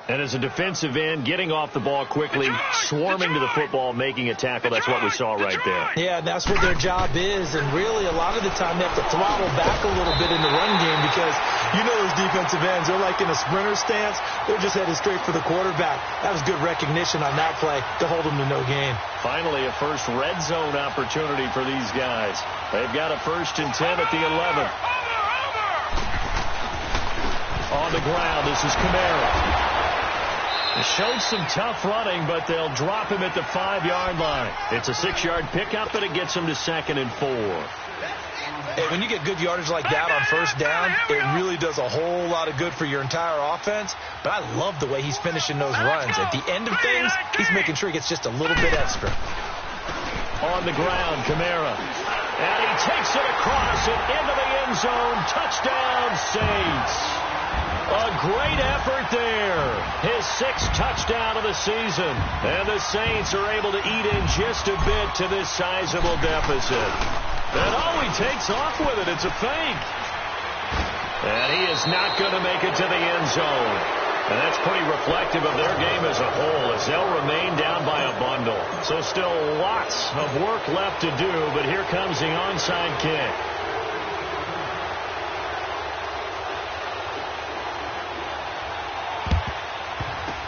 S1: And as a defensive end, getting off the ball quickly, swarming to the football, making a tackle, that's what we saw right there.
S2: Yeah, and that's what their job is. And really, a lot of the time, they have to throttle back a little bit in the run game because you know those defensive ends, they're like in a sprinter stance. They're just headed straight for the quarterback. That was good recognition on that play to hold them to no gain.
S1: Finally, a first red zone opportunity for these guys. They've got a 1st and 10 at the 11. On the ground, this is Kamara. Showed some tough running, but they'll drop him at the 5-yard line. It's a 6-yard pickup, but it gets him to 2nd and 4.
S2: Hey, when you get good yardage like that on 1st down, it really does a whole lot of good for your entire offense. But I love the way he's finishing those runs. At the end of things, he's making sure he gets just a little bit extra.
S1: On the ground, Kamara. And he takes it across it into the end zone. Touchdown, Saints. A great effort there. His 6th touchdown of the season. And the Saints are able to eat in just a bit to this sizable deficit. And he takes off with it. It's a fake. And he is not going to make it to the end zone. And that's pretty reflective of their game as a whole, as they'll remain down by a bundle. So still lots of work left to do, but here comes the onside kick.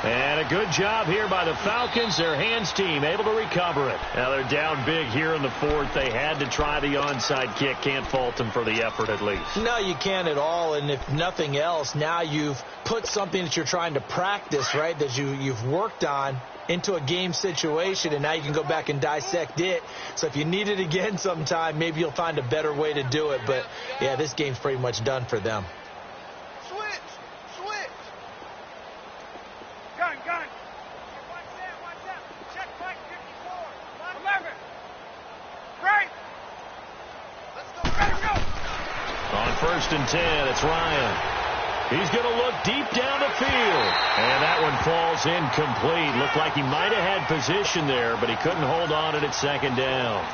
S1: And a good job here by the Falcons. Their hands team able to recover it. Now they're down big here in the 4th. They had to try the onside kick. Can't fault them for the effort at least.
S2: No, you can't at all. And if nothing else, now you've put something that you're trying to practice, right, that you've worked on into a game situation, and now you can go back and dissect it. So if you need it again sometime, maybe you'll find a better way to do it. But, yeah, this game's pretty much done for them.
S1: On 1st and 10, it's Ryan. He's going to look deep down the field. And that one falls incomplete. Looked like he might have had position there, but he couldn't hold on it at 2nd down.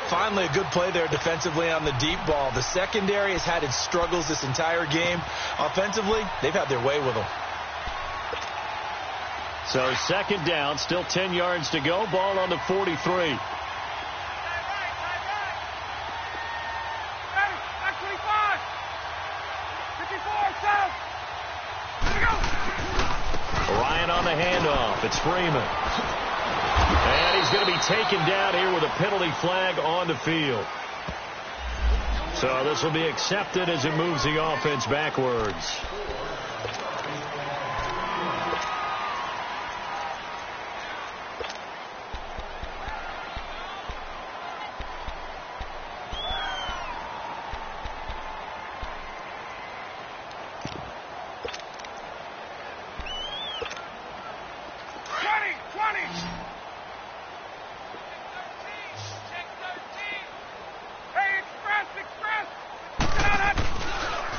S2: Finally, a good play there defensively on the deep ball. The secondary has had its struggles this entire game. Offensively, they've had their way with them.
S1: So 2nd down, still 10 yards to go. Ball on the 43. Ryan on the handoff. It's Freeman. And he's going to be taken down here with a penalty flag on the field. So this will be accepted as it moves the offense backwards.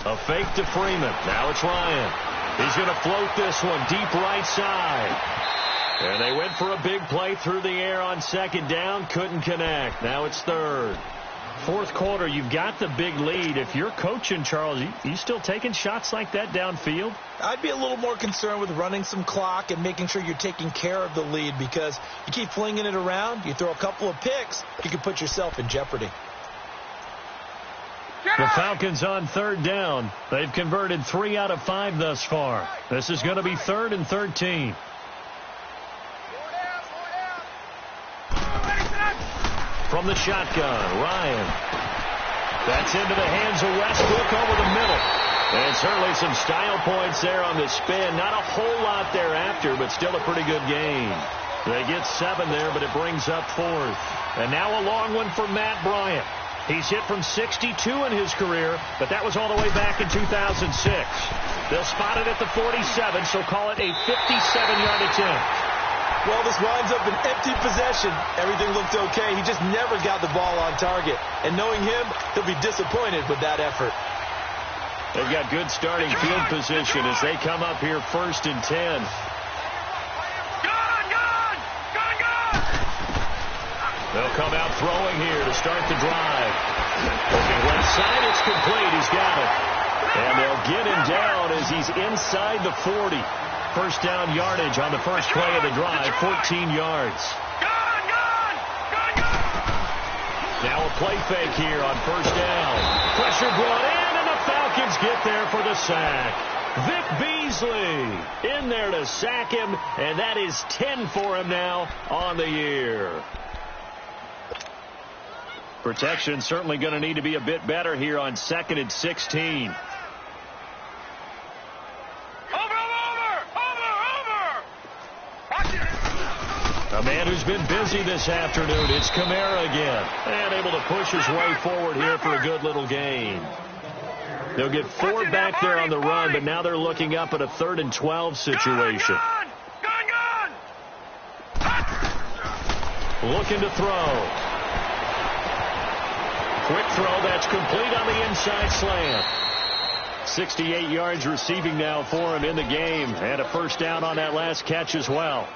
S1: A fake to Freeman. Now it's Ryan. He's going to float this one deep right side. And they went for a big play through the air on 2nd down. Couldn't connect. Now it's 3rd. 4th quarter, you've got the big lead. If you're coaching, Charles, you still taking shots like that downfield?
S2: I'd be a little more concerned with running some clock and making sure you're taking care of the lead, because you keep flinging it around, you throw a couple of picks, you can put yourself in jeopardy.
S1: The Falcons on 3rd down. They've converted 3 out of 5 thus far. This is going to be 3rd and 13. From the shotgun, Ryan. That's into the hands of Westbrook over the middle. And certainly some style points there on the spin. Not a whole lot thereafter, but still a pretty good game. They get 7 there, but it brings up 4th. And now a long one for Matt Bryant. He's hit from 62 in his career, but that was all the way back in 2006. They'll spot it at the 47, so call it a 57-yard attempt.
S2: Well, this winds up an empty possession. Everything looked okay. He just never got the ball on target. And knowing him, he'll be disappointed with that effort.
S1: They've got good starting field position as they come up here 1st and 10. They'll come out throwing here to start the drive. Looking left side, it's complete. He's got it. And they'll get him down as he's inside the 40. First down yardage on the first play of the drive, 14 yards. Now a play fake here on first down. Pressure brought in, and the Falcons get there for the sack. Vic Beasley in there to sack him, and that is 10 for him now on the year. Protection certainly going to need to be a bit better here on 2nd and 16. A man who's been busy this afternoon. It's Kamara again. And able to push his way forward here for a good little gain. They'll get 4 back there on the run, but now they're looking up at a 3rd and 12 situation. Looking to throw. Quick throw, that's complete on the inside slant. 68 yards receiving now for him in the game. And a first down on that last catch as well.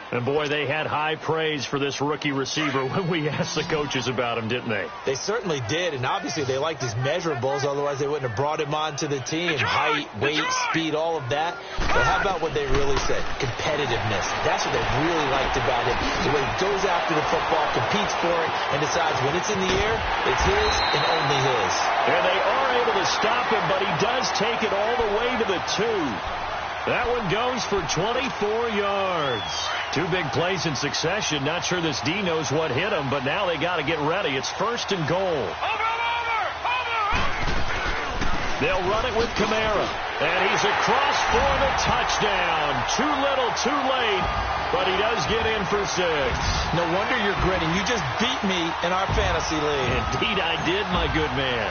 S1: And, boy, they had high praise for this rookie receiver when we asked the coaches about him, didn't they?
S2: They certainly did, and obviously they liked his measurables. Otherwise, they wouldn't have brought him onto the team. Height, weight, speed, all of that. But how about what they really said? Competitiveness. That's what they really liked about him. The way he goes after the football, competes for it, and decides when it's in the air, it's his and only his.
S1: And they are able to stop him, but he does take it all the way to the 2. That one goes for 24 yards. 2 big plays in succession. Not sure this D knows what hit him, but now they got to get ready. It's 1st and goal. They'll run it with Kamara. And he's across for the touchdown. Too little, too late, but he does get in for 6.
S2: No wonder you're grinning. You just beat me in our fantasy league.
S1: Indeed I did, my good man.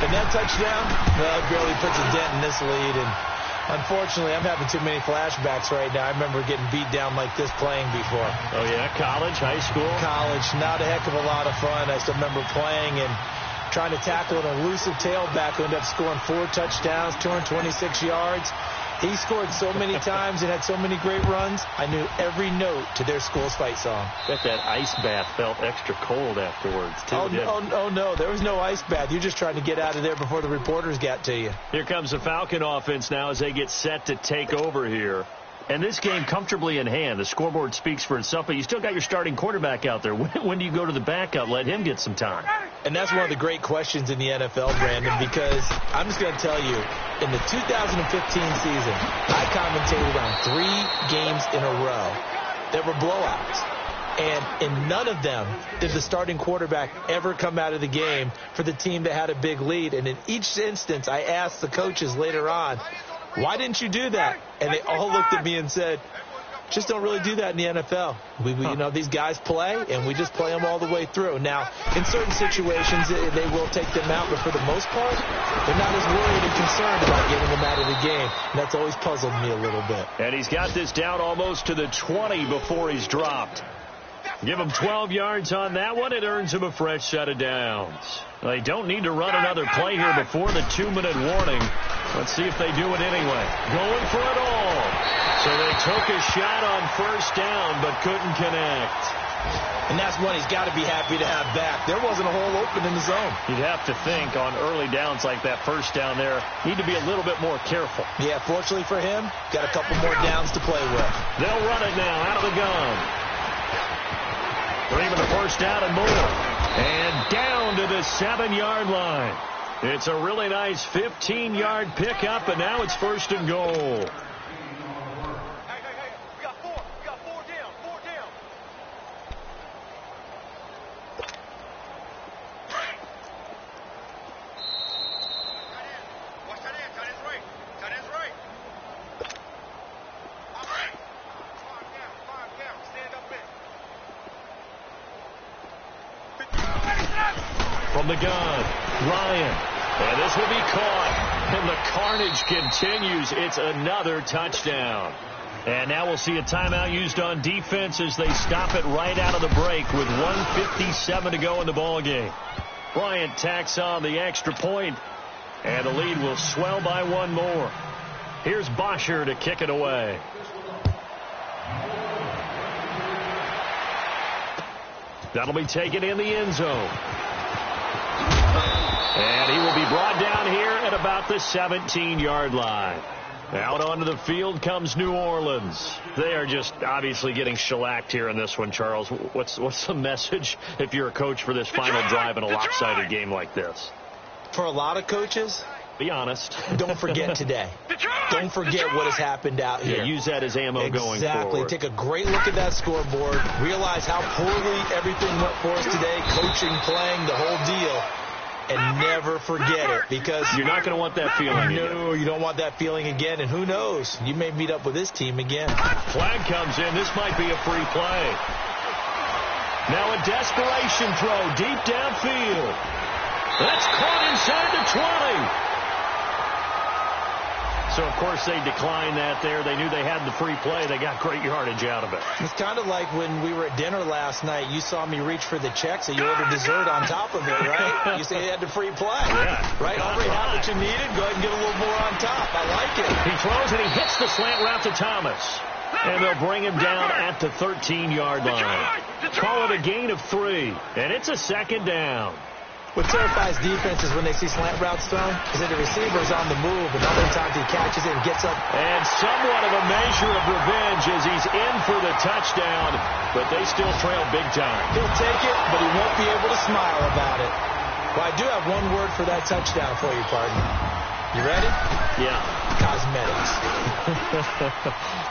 S2: And that touchdown, well, it barely puts a dent in this lead, and unfortunately, I'm having too many flashbacks right now. I remember getting beat down like this playing before.
S1: Oh, yeah? College, high school?
S2: College. Not a heck of a lot of fun. I still remember playing and trying to tackle an elusive tailback who ended up scoring 4 touchdowns, 226 yards. He scored so many times and had so many great runs, I knew every note to their school's fight song.
S1: Bet that ice bath felt extra cold afterwards, too.
S2: Oh, no. There was no ice bath. You're just trying to get out of there before the reporters got to you.
S1: Here comes the Falcon offense now as they get set to take over here. And this game comfortably in hand. The scoreboard speaks for itself, but you still got your starting quarterback out there. When do you go to the backup? Let him get some time.
S2: And that's one of the great questions in the NFL, Brandon, because I'm just going to tell you, in the 2015 season, I commentated on 3 games in a row that were blowouts. And in none of them did the starting quarterback ever come out of the game for the team that had a big lead. And in each instance, I asked the coaches later on, why didn't you do that? And they all looked at me and said, just don't really do that in the NFL. You know, these guys play, and we just play them all the way through. Now, in certain situations, they will take them out, but for the most part, they're not as worried and concerned about getting them out of the game. And that's always puzzled me a little bit.
S1: And he's got this down almost to the 20 before he's dropped. Give him 12 yards on that one. It earns him a fresh set of downs. They don't need to run another play here before the 2-minute warning. Let's see if they do it anyway. Going for it all. So they took a shot on first down but couldn't connect.
S2: And that's one he's got to be happy to have back. There wasn't a hole open in the zone.
S1: You'd have to think on early downs like that first down there, need to be a little bit more careful.
S2: Yeah, fortunately for him, got a couple more downs to play with.
S1: They'll run it now out of the gun. Bring him the first down and more. And down to the 7-yard line. It's a really nice 15-yard pickup, and now it's 1st and goal. From the gun, Ryan. And this will be caught. And the carnage continues. It's another touchdown. And now we'll see a timeout used on defense as they stop it right out of the break with 1:57 to go in the ballgame. Bryant tacks on the extra point, and the lead will swell by 1 more. Here's Bosher to kick it away. That'll be taken in the end zone. And he will be brought down here at about the 17-yard line. Out onto the field comes New Orleans. They are just obviously getting shellacked here in this one, Charles. What's the message if you're a coach for this final drive in a lopsided game like this?
S2: For a lot of coaches,
S1: be honest.
S2: Don't forget today. Don't forget what has happened out here.
S1: Yeah, use that as ammo going forward.
S2: Exactly. Take a great look at that scoreboard. Realize how poorly everything went for us today. Coaching, playing, the whole deal. And never forget it, because
S1: you're not going to want that feeling again.
S2: No, you don't want that feeling again. And who knows? You may meet up with this team again.
S1: Flag comes in. This might be a free play. Now a desperation throw deep downfield. That's caught inside the 20. So, of course, they declined that there. They knew they had the free play. They got great yardage out of it.
S2: It's kind of like when we were at dinner last night. You saw me reach for the check, so you ordered dessert on top of it, right? You say you had the free play.
S1: Yeah.
S2: Right? Already had what you needed. Go ahead and get a little more on top. I like it.
S1: He throws and he hits the slant route to Thomas. And they'll bring him down at the 13-yard line. Call it a gain of 3. And it's a second down.
S2: What terrifies defenses when they see slant routes thrown is that the receiver's on the move, and other times he catches it and gets up.
S1: And somewhat of a measure of revenge as he's in for the touchdown, but they still trail big time.
S2: He'll take it, but he won't be able to smile about it. Well, I do have one word for that touchdown for you, partner. You ready?
S1: Yeah.
S2: Cosmetics.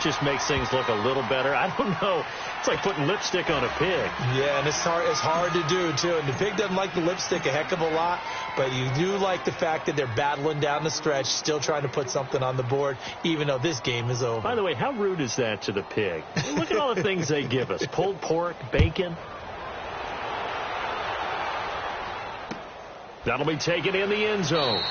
S1: Just makes things look a little better. I don't know. It's like putting lipstick on a pig.
S2: Yeah, and it's hard to do, too. And the pig doesn't like the lipstick a heck of a lot, but you do like the fact that they're battling down the stretch, still trying to put something on the board, even though this game is over.
S1: By the way, how rude is that to the pig? Look at all the things they give us. Pulled pork, bacon. That'll be taken in the end zone.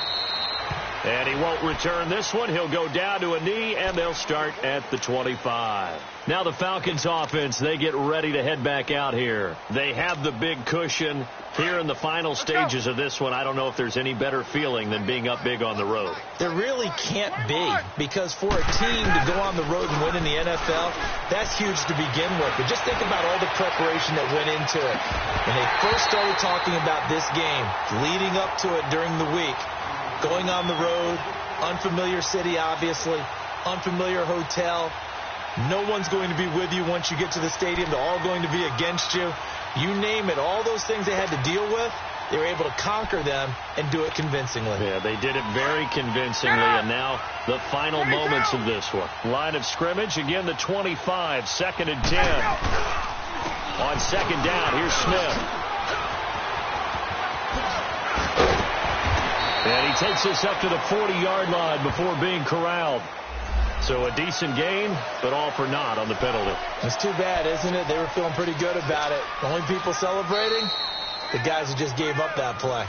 S1: And he won't return this one. He'll go down to a knee, and they'll start at the 25. Now the Falcons offense, they get ready to head back out here. They have the big cushion here in the final stages of this one. I don't know if there's any better feeling than being up big on the road.
S2: There really can't be, because for a team to go on the road and win in the NFL, that's huge to begin with. But just think about all the preparation that went into it. When they first started talking about this game, leading up to it during the week, going on the road, unfamiliar city, obviously, unfamiliar hotel. No one's going to be with you once you get to the stadium. They're all going to be against you. You name it. All those things they had to deal with, they were able to conquer them and do it convincingly.
S1: Yeah, they did it very convincingly, and now the final moments of this one. Line of scrimmage, again, the 25, 2nd and 10. On second down, here's Smith. And he takes us up to the 40-yard line before being corralled. So a decent gain, but all for naught on the penalty.
S2: It's too bad, isn't it? They were feeling pretty good about it. The only people celebrating, the guys who just gave up that play.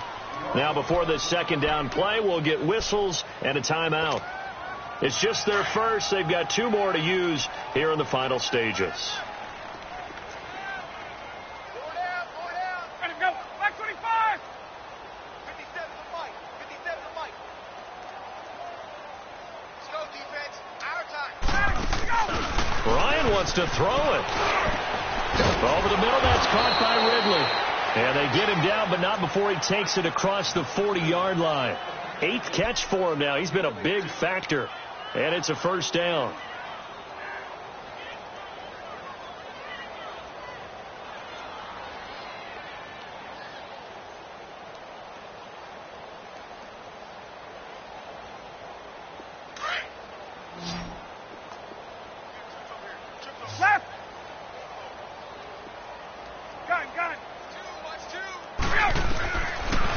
S1: Now before this second down play, we'll get whistles and a timeout. It's just their first. They've got 2 more to use here in the final stages. Wants to throw it. Over the middle, that's caught by Ridley. And they get him down, but not before he takes it across the 40-yard line. 8th catch for him now. He's been a big factor. And it's a first down.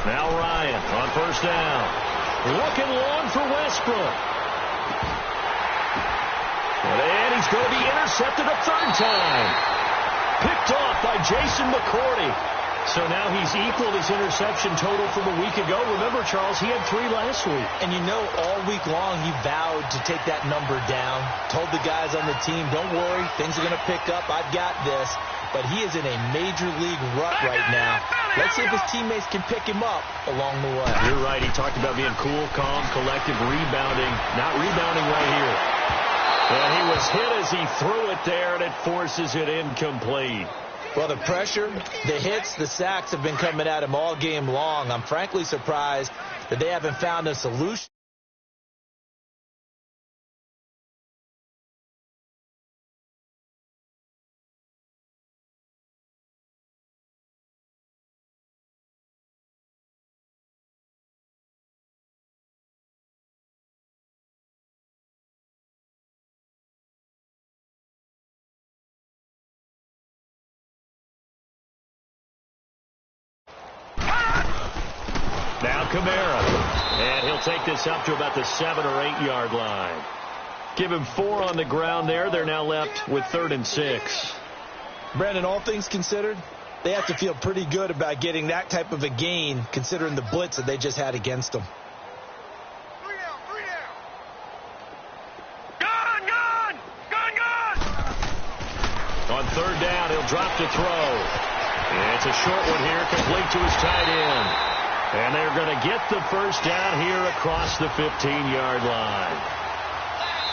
S1: Now Ryan on first down. Looking long for Westbrook. And he's going to be intercepted a 3rd time. Picked off by Jason McCourty. So now he's equaled his interception total from a week ago. Remember, Charles, he had 3 last week.
S2: And you know, all week long he vowed to take that number down. Told the guys on the team, don't worry, things are going to pick up. I've got this. But he is in a major league rut right now. Let's see if his teammates can pick him up along the way.
S1: You're right. He talked about being cool, calm, collective, rebounding. Not rebounding right here. And he was hit as he threw it there, and it forces it incomplete.
S2: Well, the pressure, the hits, the sacks have been coming at him all game long. I'm frankly surprised that they haven't found a solution.
S1: Now Kamara, and he'll take this up to about the 7 or 8 yard line. Give him 4 on the ground there. They're now left with 3rd and 6.
S2: Brandon, all things considered, they have to feel pretty good about getting that type of a gain considering the blitz that they just had against them.
S3: 3 down. Gun!
S1: On 3rd down, he'll drop to throw. It's a short one here, complete to his tight end. And they're going to get the first down here across the 15-yard line.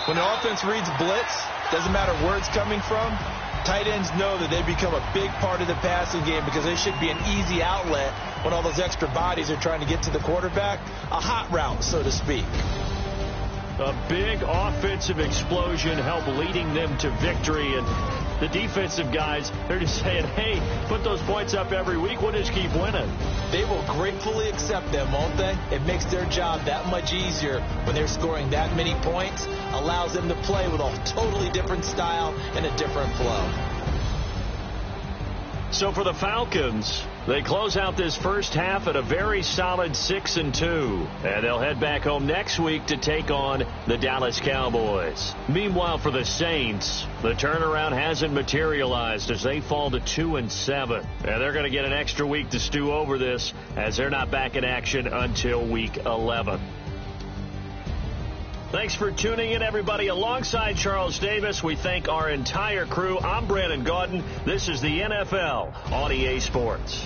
S2: When the offense reads blitz, doesn't matter where it's coming from, tight ends know that they become a big part of the passing game because they should be an easy outlet when all those extra bodies are trying to get to the quarterback. A hot route, so to speak.
S1: A big offensive explosion helped leading them to victory. And the defensive guys, they're just saying, hey, put those points up every week. We'll just keep winning.
S2: They will gratefully accept them, won't they? It makes their job that much easier when they're scoring that many points. Allows them to play with a totally different style and a different flow.
S1: So for the Falcons, they close out this first half at a very solid 6-2. And they'll head back home next week to take on the Dallas Cowboys. Meanwhile, for the Saints, the turnaround hasn't materialized as they fall to 2-7. And they're going to get an extra week to stew over this as they're not back in action until week 11. Thanks for tuning in, everybody. Alongside Charles Davis, we thank our entire crew. I'm Brandon Gaudin. This is the NFL on EA Sports.